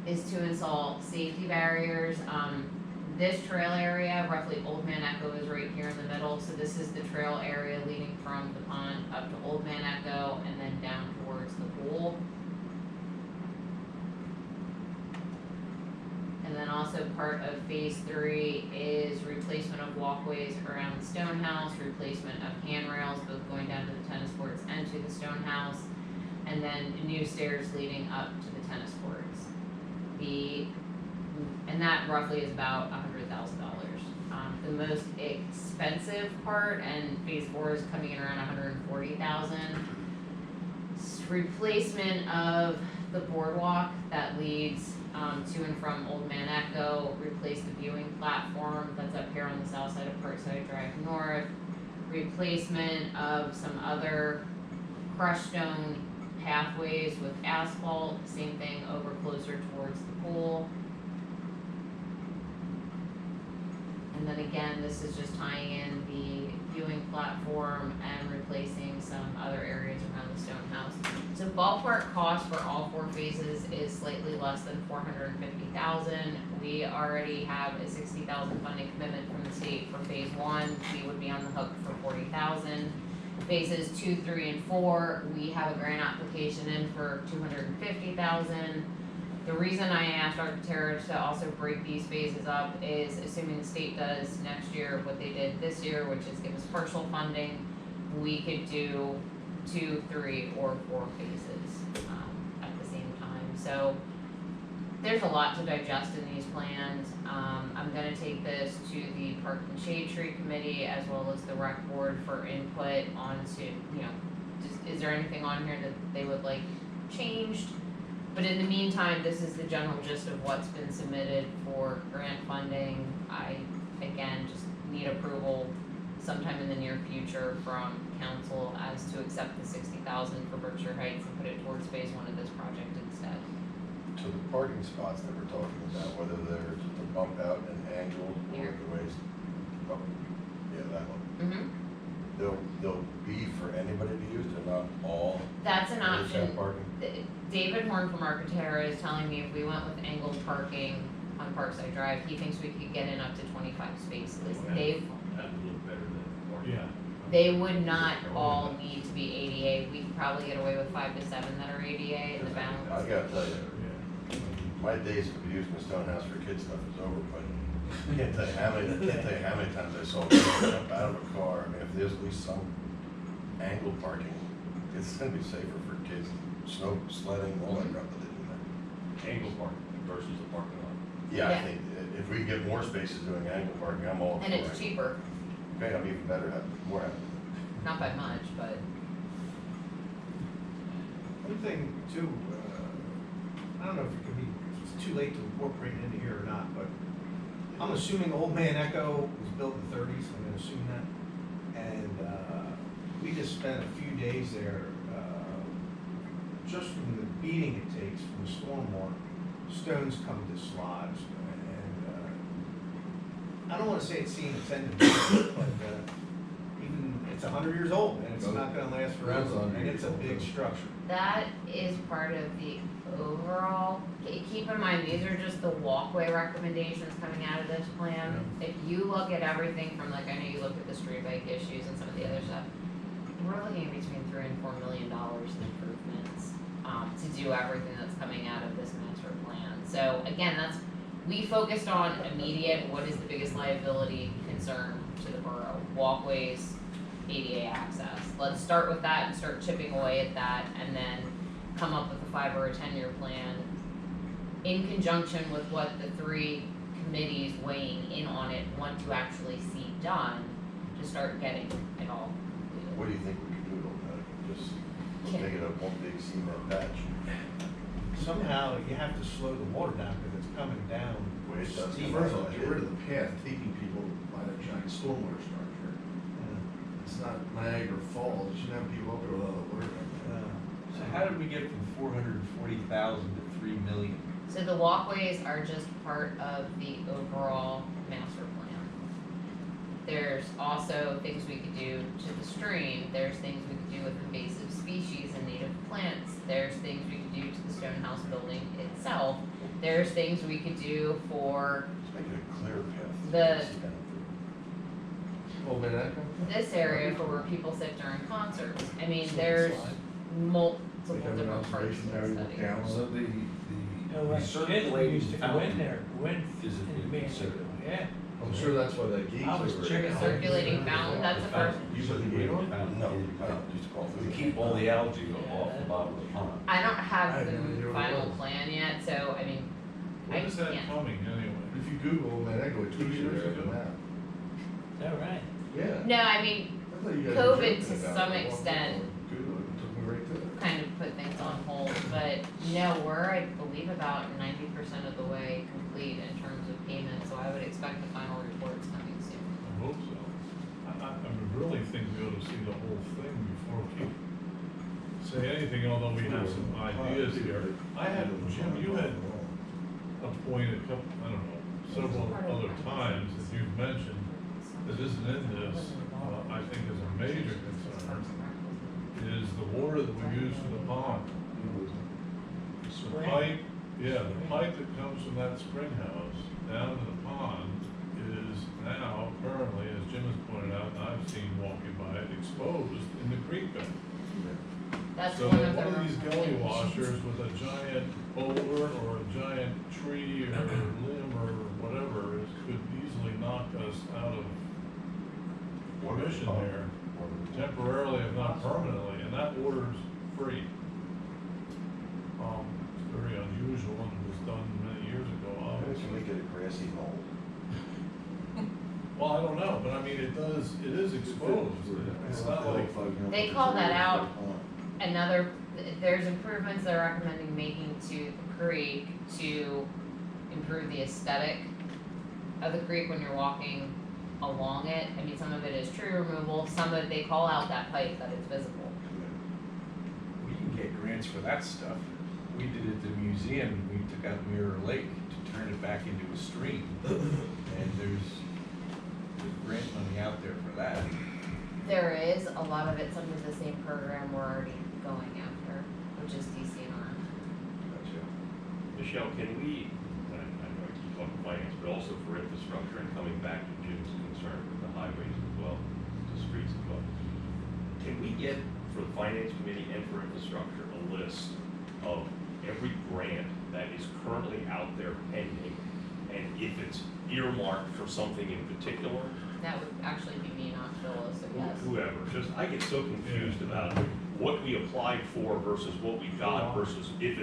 is to install safety barriers. This trail area, roughly Old Man Echo, is right here in the middle. So this is the trail area leading from the pond up to Old Man Echo and then down towards the pool. And then also part of phase 3 is replacement of walkways around the stone house, replacement of handrails, both going down to the tennis courts and to the stone house, and then new stairs leading up to the tennis courts. And that roughly is about $100,000. The most expensive part, and phase 4 is coming in around $140,000. Replacement of the boardwalk that leads to and from Old Man Echo, replace the viewing platform that's up here on the south side of Parkside Drive North, replacement of some other crushed stone pathways with asphalt, same thing over closer towards the pool. And then again, this is just tying in the viewing platform and replacing some other areas around the stone house. So ballpark cost for all 4 phases is slightly less than 450,000. We already have a 60,000 funding commitment from the state for phase 1. We would be on the hook for 40,000. Phases 2, 3, and 4, we have a grant application in for 250,000. The reason I asked Arcturus to also break these phases up is assuming the state does next year what they did this year, which is give us partial funding, we could do 2, 3, or 4 phases at the same time. So there's a lot to digest in these plans. I'm gonna take this to the Park and Shade Tree Committee as well as the Rec Board for input onto, is there anything on here that they would like changed? But in the meantime, this is the general gist of what's been submitted for grant funding. I, again, just need approval sometime in the near future from council as to accept the 60,000 for Berkshire Heights and put it towards phase 1 of this project instead. So the parking spots that we're talking about, whether they're just a bump out and angled or Here. the ways, oh, yeah, that one. Mm-hmm. They'll be for anybody to use, they're not all. That's an handicap option. parking? David Horn from Arcatera is telling me if we went with angled parking on Parkside Drive, he thinks we could get in up to 25 spaces. That would look better than parking. Yeah. They would not all need to be ADA. We could probably get away with 5 to 7 that are ADA and the I balance. gotta tell you, my days of using the Stonehouse for kids stuff is over, but I can't tell you how many times I saw people jump out of a car. I mean, if there's at least some angled parking, it's gonna be safer for kids, snow sledding, all that crap that they do there. Angle parking versus the parking lot. Yeah, Yeah. I think if we get more spaces doing angled parking, I'm all for And it. it's cheaper, Okay, I'm even better, more happy. not by much, but One thing too, I don't know if it could be, it's too late to incorporate it into here or not, but I'm assuming Old Man Echo was built in the 30s, I'm gonna assume that. And we just spent a few days there, just from the beating it takes from the stormwater, stones come to dislodge. And I don't wanna say it's seen its end of life, but even, it's 100 years old and it's not gonna last forever, and it's a big structure. that is part of the overall, keep in mind, these are just the walkway recommendations coming out of this plan. If you look at everything from, like, I know you looked at the street bike issues and some of the other stuff, we're looking at between $3 and $4 million in improvements, to do everything that's coming out of this master plan. So again, we focused on immediate, what is the biggest liability concern to the borough? Walkways, ADA access. Let's start with that and start chipping away at that, and then come up with a 5 or a 10-year plan in conjunction with what the 3 committees weighing in on it want to actually see done to start getting it all completed. What do you think we could do about that? Just make it a one big cement patch? Somehow you have to slow the water down because it's coming down. Way it does. steep. First of all, get rid of the path taking people by that giant stormwater structure. It's not Niagara Falls, you shouldn't have people up there with all the water. So how did we get from 440,000 to 3 million? So the walkways are just part of the overall master plan. There's also things we could do to the stream, there's things we could do with invasive species and native plants, there's things we could do to the Stonehouse building itself, there's things we could do for Just make it a clear path. The- See down Old Man Echo? this area for where people sit during concerts. I mean, there's multiple Like have an different parts observation of area the with study. camels. So the Kids circulating used to go in fountain there, is it being man, considered? yeah. I'm sure that's why that gate's I was over checking there. Circulating fountain, that's the first. You put the gate on? there. No, I used to call To it. keep all the algae off the bottom of the pond. I don't I have had no idea the what it final was. plan yet, so I mean, I When is that can't. coming anyway? If you Google Old Man Echo, it takes you there on the map. Is that right? Yeah. No, I mean, I thought you guys were COVID joking to about some it. I walked extent over, Googled it, and took me right to it. kind of put things on hold, but no, we're, I believe, about 90% of the way complete in terms of payment, so I would expect the final reports coming soon. I hope so. I really think we ought to see the whole thing before we say anything, although we have some ideas here. I had, Jim, you had a point a couple, I don't know, several other times that you've mentioned that isn't in this, I think is a major concern, is the water that we use for the pond. spring. pipe, yeah, the pipe that comes from that spring house down to the pond is now currently, as Jim has pointed out, and I've seen walking by it, exposed in the creek bed. That's So one of the. one of these gully recommendations. washers with a giant boulder or a giant tree or limb or whatever could easily knock us out of commission there temporarily, if not permanently, and that water's free. It's very unusual and it was done many years ago, Why don't obviously. you make it a grassy knoll? Well, I don't know, but I mean, it is exposed. It's not like, They call that out. Another, there's improvements they're recommending making to the creek to improve the aesthetic of the creek when you're walking along it. I mean, some of it is tree removal, some of it, they call out that pipe that it's visible. We can get grants for that stuff. We did it at the museum, we took out Mirror Lake to turn it back into a stream. And there's grant money out there for that. There is, a lot of it's under the same program we're already going after, which is DCNR. Gotcha. Michelle, can we, I know I keep talking finance, but also for infrastructure and coming back to Jim's concern with the highways as well, the streets as well. Can we get, for the finance committee and for infrastructure, a list of every grant that is currently out there pending? And if it's earmarked for something in particular, That would actually be me, not Phyllis, so yes. whoever, just, I get so confused about what we applied for versus what we got versus if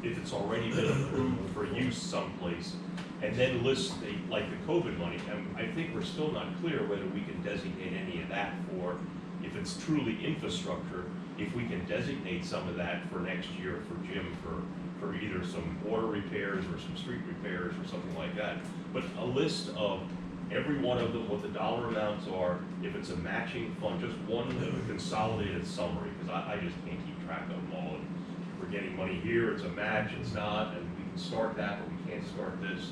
it's already been approved for use someplace. And then list like the COVID money, and I think we're still not clear whether we can designate any of that for, if it's truly infrastructure, if we can designate some of that for next year for Jim for either some water repairs or some street repairs or something like that. But a list of every one of them, what the dollar amounts are, if it's a matching fund, just one consolidated summary, because I just can't keep track of them all. And we're getting money here, it's a match, it's not, and we can start that, but we can't start this.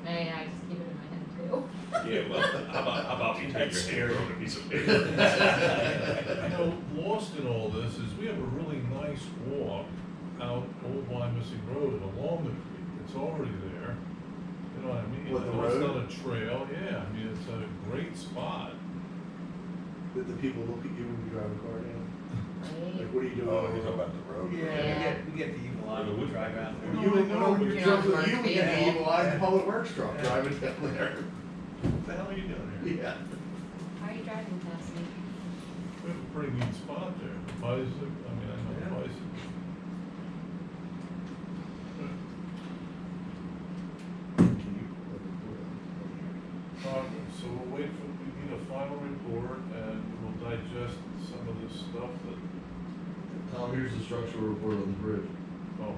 Hey, I just keep it in my head too. Yeah, well, how about we take That's your hand scary. on a piece of paper? you know, lost in all this is we have a really nice walk out Old Wyomissing Road along the creek. It's already there. You know what I mean? What, the I know it's road? not a trail, yeah, I mean, it's a great spot. Did the people look at you when you drive a car down? Right? Like, what are you doing? Oh, you're talking about the road? Yeah. We get the evil eye when we drive out there. You would know, when you You're jump not with you, would get the vehicle. evil eye, the public works truck driving down there. What the hell are you doing here? Yeah. How are you driving past me? We have a pretty neat spot there. Bicycle, I mean, I know Yeah. bicycle. So we'll wait for, we need a final report and we'll digest some of this stuff that, Tom, here's the structural report on the bridge. oh,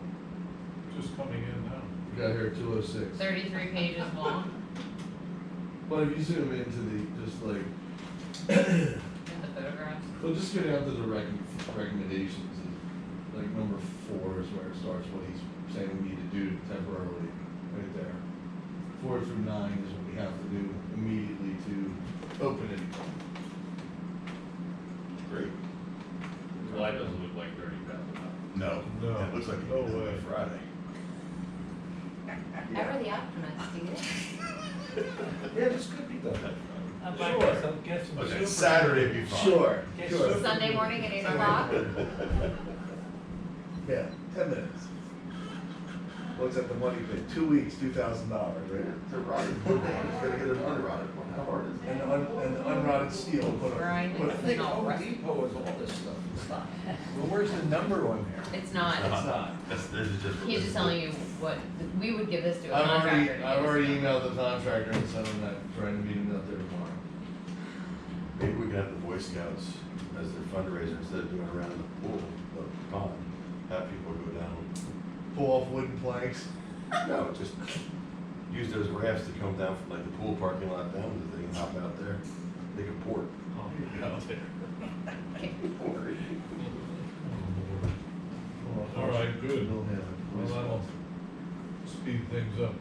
just coming in now. We got here at 2:06. 33 pages long But if you zoom into the, just like, in the photographs. well, just get down to the recommendations, and like number 4 is where it starts, what he's saying we need to do temporarily, right there. 4 through 9 is what we have to do immediately to open it. Great. Well, that doesn't look like $30,000. No. No. It looks like No you did way. it Friday. Ever the optimist, do you? Yeah, this could be done. I'd like to get some Okay, super- Saturday be fine. Sure, Get sure. super- Sunday morning at 8 o'clock? Yeah, 10 minutes. Looks at the money pit, 2 weeks, $2,000, right? It's a rotted wood one, it's gonna get an unrotted one, how hard is And and unrotted steel, put a. Grind put a- it. I think Home Depot has all this stuff. Well, where's the number on there? It's not. It's not. This is just. He's just telling you what, we would give this to a I've already, contractor. to I've give us already to. emailed the contractor and sent him that, trying to meet him out there tomorrow. Maybe we can have the Boy Scouts as their fundraiser, instead of doing it around the pool, the pond, have people go down. Pull off wooden planks. No, just use those rafts to come down from like the pool parking lot down, so they can hop out there, they can port. Out there. All right, good. We'll have it. Well, that'll speed things up.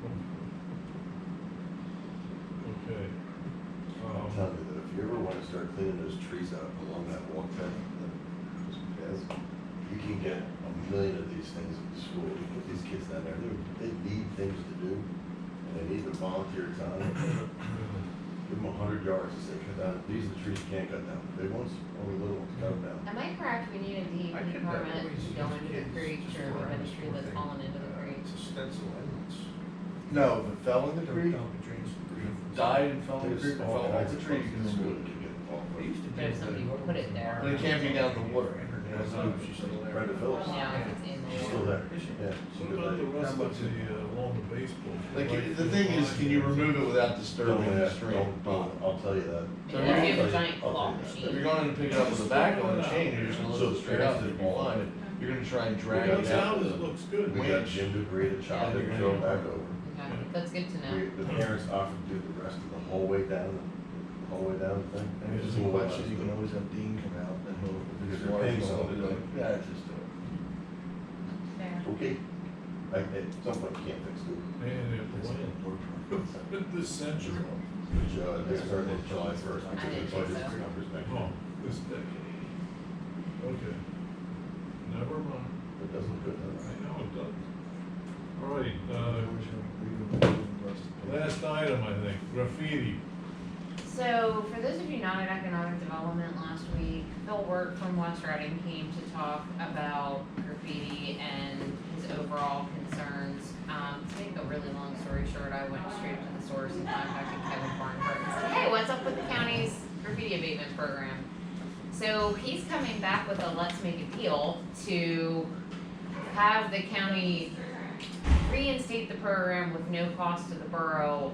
Okay. I'm telling you that if you ever wanna start cleaning those trees up along that walk path, that just paths, you can can get a million of these things at the school, we put these kids down there, they need things to do, and they need the volunteer time. Give them 100 yards and say, cut down, these are the trees you can't cut down, the big ones, only little ones, cut them down. Am I correct, we need a DEP I could permit always to go use into the kids creek just to for remove any any tree that's thing. fallen into the creek? It's a stencil endless. No, if it fell in the Don't creek, dump the trees in the creek. died and fell in the There's creek, or all fell off kinds the of tree, you can places remove it. you get involved They used to with. But if somebody put it there. But it can't be down in the water. I don't know if she's still there. Brenda Phillips. Yeah, if it's in She's the still water. there, Is she? yeah. she's What good about the lady. rest of the, along the baseball? Like, Right the thing is, can you remove it without disturbing the Don't, stream? I'll tell you that. So Unless you have a I'll giant tell you claw that. If machine. you're going in to pick it up with a backhoe and a chain, you're just gonna So look straight up, it's it'll be fine. If you're gonna try and drag Well, it it down. sounds, it looks good. We got Jim to agree to chop it and throw it back over. Okay, that's good to know. The parents offered to do the rest of the whole way down, the whole way down the thing. And if there's a question, you can always have Dean come out and he'll, if Because there's they're water paying flowing, someone to he'll do be like, it. yeah, just do it. Fair. Okay, like, at some point, you can't fix it. Man, they have to wait. This century. They started July 1st, I because didn't the think budget's so. numbers next Oh, year. this decade. Okay. Never mind. It doesn't look good, does I it? know it does. All right, last item, I think, graffiti. So, for those of you not at economic development last week, Phil Work from West Reading came to talk about graffiti and his overall concerns. To make a really long story short, I went straight to the source and contacted Kevin Barnhart and said, hey, what's up with the county's graffiti abatement program? So, he's coming back with a let's make a deal to have the county reinstate the program with no cost to the borough,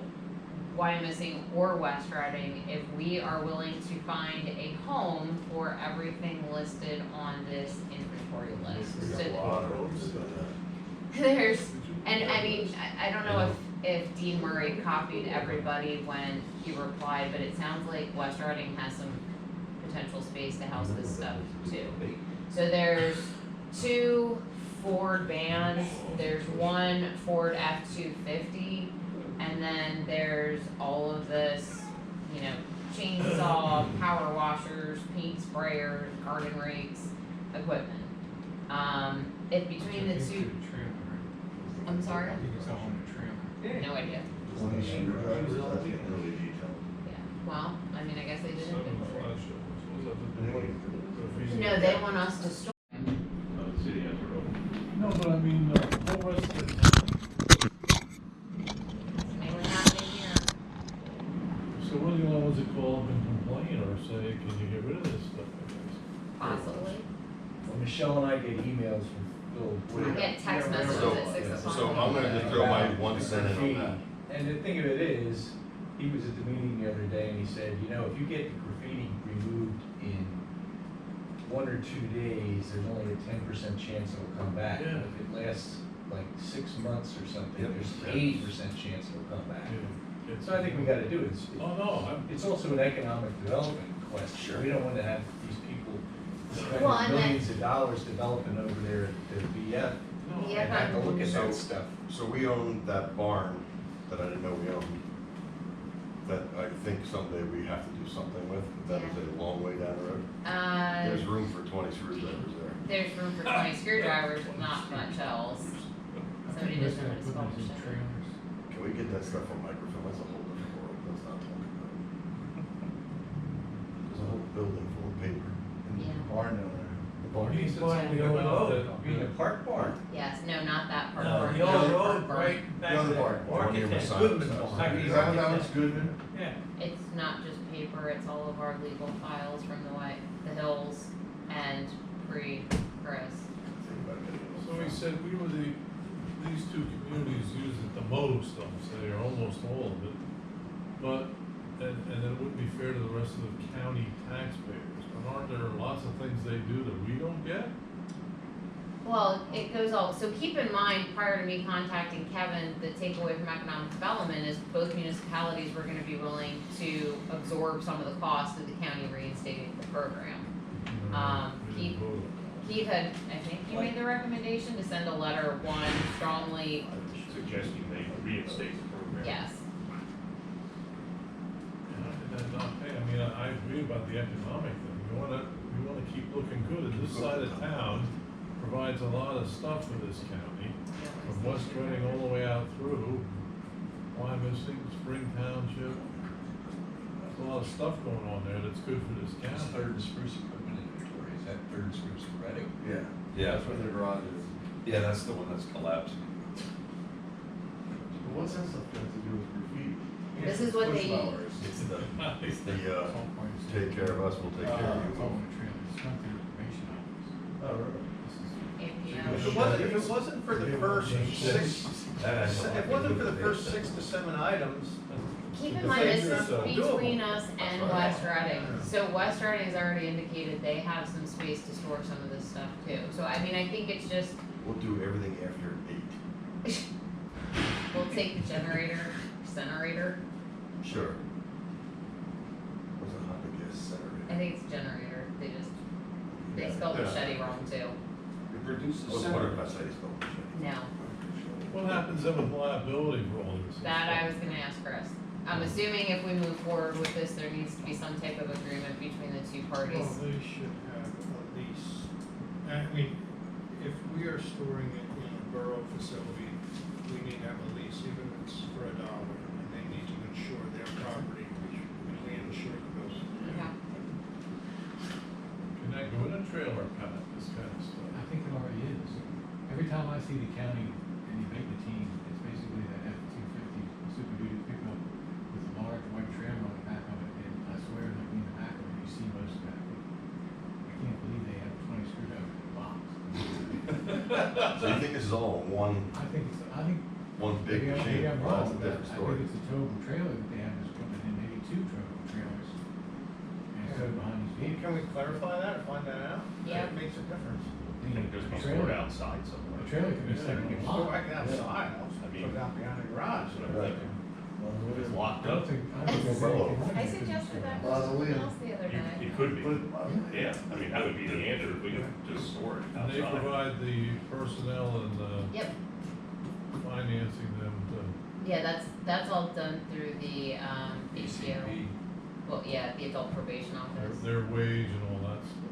Wyomissing or West Reading, if we are willing to find a home for everything listed on this inventory list. We got So a lot of roads that do that. there's, and I mean, I don't know if Dean Murray copied everybody when he replied, but it sounds like West Reading has some potential space to house this stuff too. So there's 2 Ford vans, there's 1 Ford F-250, and then there's all of this, you know, chainsaw, power washers, paint sprayers, garden rakes, equipment. If between the two, I'm sorry? I think it's all on the trailer. No idea. One of these screwdrivers, that's getting really detailed. Yeah, well, I mean, I guess they did Seven inventory. flash shows. What's up with the graffiti? No, they want us to store. The city has a road. No, but I mean, the whole rest of the town. Anyone happening here? So what do you want, what's it called, and complain or say, can you get rid of this stuff, I guess? Possibly. Well, Michelle and I get emails from Phil. I get text messages So- at 6 o'clock. So I'm gonna just throw my 1 cent in on that. And the thing of it is, he was at the meeting the other day and he said, you know, if you get the graffiti removed in 1 or 2 days, there's only a 10% chance it'll come back. Yeah. If it lasts like 6 months or something, Yep. there's 80% chance it'll come back. Yeah. So I think we gotta do it. Oh, no, It's also an economic development question. Sure. We don't wanna have these people Well, spending and then- millions of dollars developing over there at the BF Yeah, and have to look at So- that stuff. So we own that barn that I didn't know we owned, that I think someday we have to do something with, but that is a long way down the road. There's room for 20 screwdrivers there. There's room for 20 screwdrivers, but not much else. Somebody doesn't know what it's called. Can we get that stuff on microfilm? That's a whole different world, let's not talk about it. There's a whole building full of paper. Yeah. Barn owner. The barn. he said Barn, something the old about road. that. Being a park barn. Yes, no, not that part. No, Barn. the old Other road, barn. right back The other to part. the One near architect. Masonic Goodman house. Barn. Is that how it's Goodman? Yeah. It's not just paper, it's all of our legal files from the hills and pre-Chris. Think about getting those So he files. said these 2 communities use it the most, I'll say, or almost all of it. But, and it wouldn't be fair to the rest of the county taxpayers, but aren't there lots of things they do that we don't get? Well, it goes all, so keep in mind, prior to me contacting Kevin, the takeaway from economic development is both municipalities were gonna be willing to absorb some of the cost of the county reinstating the program. We didn't vote on Keith had, I think you made the recommendation to send a letter, one, strongly, Suggesting they reinstate the program. yes. it. And how did that not pay? I mean, I agree about the economic thing. We wanna keep looking good in this side of town, provide provides a lot of stuff for this county, from West Reading all the way out through Wyomissing, Spring Township. There's a lot of stuff going on there that's good for this It's county. Third and Spruce equipment inventory, is that Third and Spruce in Reading? Yeah. Yeah. That's where their garage is. Yeah, that's the one that's collapsing. But what's that stuff got to do with graffiti? This is what Push they, mowers. It's the, take care of us, we'll take care of It's all you. in the trailer, it's not the information office. Oh, really? This is. If it wasn't for the first six, if it wasn't for the first 6 to 7 items, keep in mind, this is Doable. between us and West Reading. So West Reading's already indicated they have some space to store some of this stuff too. So I mean, I think it's just, We'll do everything after 8. we'll take the generator. Sure. What's a hot gas I center? think it's generator. They spelled machete wrong too. It produces I was center. wondering if I said he's going to. No, What happens then with liability for all this? that I was gonna ask Chris. I'm assuming if we move forward with this, there needs to be some type of agreement between the two parties. Well, they should have a lease. I mean, if we are storing it in a borough facility, we need to have a lease, even if it's for $1, and they need to insure their property, which we insure those. Okay. Can that go in a trailer, Pat, this kind of stuff? I think it already is. Every time I see the county and the abatement team, it's basically that F-250 Super Duty pickup with a large white trailer on the back of it, and I swear, looking in the back of it, you see most of that. I can't believe they have 20 screwdrivers in a box. So you think this is all one I think big maybe machine? I'm Well, wrong, that's a but different I story. think it's a towable trailer that they have this equipment in, maybe 2 towable trailers. And it's towed behind these vehicles. can we clarify that or find that out? Yeah. It makes a difference. It could be stored outside somewhere. The trailer could be You second can in store line. it outside, also put it out behind the garage. That's what I'm thinking. If it's locked I don't up, think there's anything wrong I with it. suggested that to Mausoleum. someone else the other day. it could be. Put it- Yeah, I mean, that would be the answer if we could just store it And they outside. provide the personnel and, Yep, financing them to. yeah, that's all done through the, ACO. ACP. Well, yeah, the adult probation office. Their wage and all that stuff.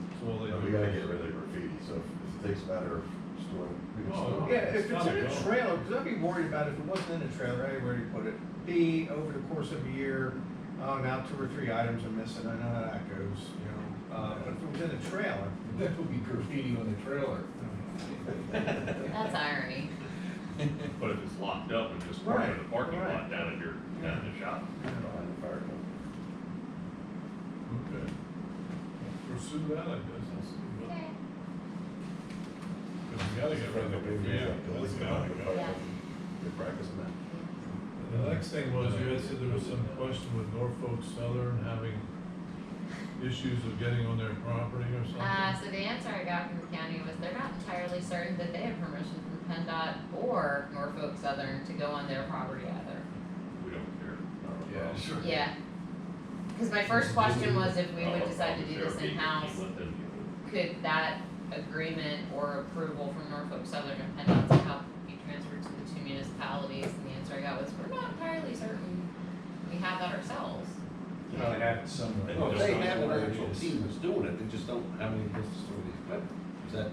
That's all they No, do. we gotta get rid of the graffiti, so if it takes a matter of storing, we can Oh, store it. Yeah, if it's Gotta in a go. trailer, because I'd be worried about if it wasn't in a trailer, A, where do you put it? B, over the course of a year, now 2 or 3 items are missing, I know how that goes, you know. But if it was in a trailer, That would be graffiti on the trailer. That's irony. But if it's locked up and just parked in the Right, parking right. lot down in the shop. Behind the fire company. Okay. Pursue that, I guess. That's good. Okay. Because we gotta get rid of the graffiti. That's gotta go. Yeah. They practice that. And the next thing was, you had said there was some question with Norfolk Southern having issues of getting on their property or something? So the answer I got from the county was they're not entirely certain that they have permission from PennDOT or Norfolk Southern to go on their property either. We don't care. Yeah, sure. Yeah. Cause my first question was if we would Our decide to do problem this is they're in-house, big, let them do could that agreement or approval from Norfolk Southern and PennDOT somehow be transferred to the 2 municipalities? And the answer I got was, we're not entirely certain. We have that ourselves. You know, they have it somewhere. And Well, just they not have an where it actual is. team that's doing it, they just don't have any place to store the equipment. Is that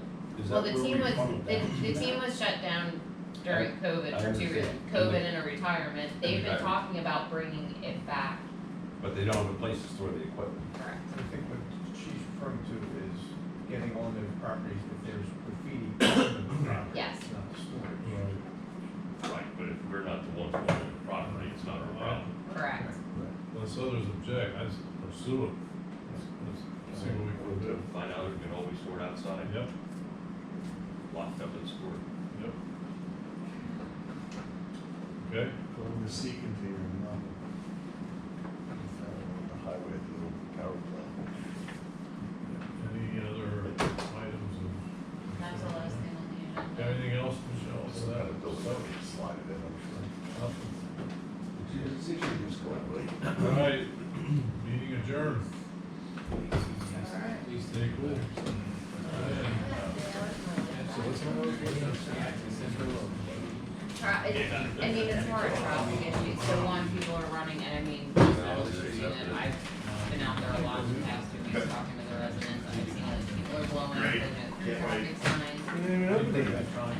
Well, the where team we was, come down? the team was shut down during COVID I for 2 reasons, understand. COVID and a retirement. They've been retirement. talking about bringing it back. But they don't have a place to store the equipment. Correct. I think what she's referring to is getting on those properties if there's graffiti on the property. Yes. Not the storage. Right, but if we're not the ones owning the property, it's not our problem. Correct. Unless others object, I just pursue it. Let's see what we can do. Find out if it can always store it outside, Yep, locked up and stored. yep. Okay, Go in the sea container, not The highway, the little power plant. any other items of? That's the last thing on the agenda. Got anything else, Michelle? Some kind of building, Nothing? you can slide it in, I'm sure. It's usually just going late. All right, meeting adjourned. Stay cool. I mean, it's more a traffic issue, so one, people are running, and I mean, I've been out there a lot in the past 2 weeks talking to the residents, and I've seen that people are blowing up, and traffic signs. I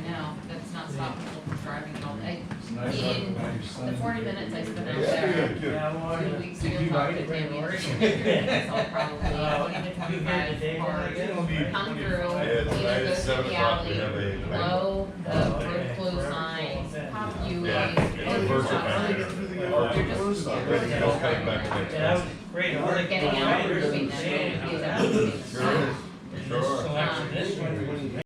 know, that's not stopping people from driving all day. In the 40 minutes I spent out there, Yeah, 2 weeks ago, you talking buy to it, Tammy, right? I saw probably 20 to You 25 heard the day cars like come through, Yeah, either tonight go at through 7 the o'clock, we alley, have a- blow the Okay. road closed signs, pop you, Yeah. stop signs. Ready to go, cutting back the next Yeah, that was one. great. Or getting out, or moving them, Yeah. use that. Sure is. Sure. Selection this one.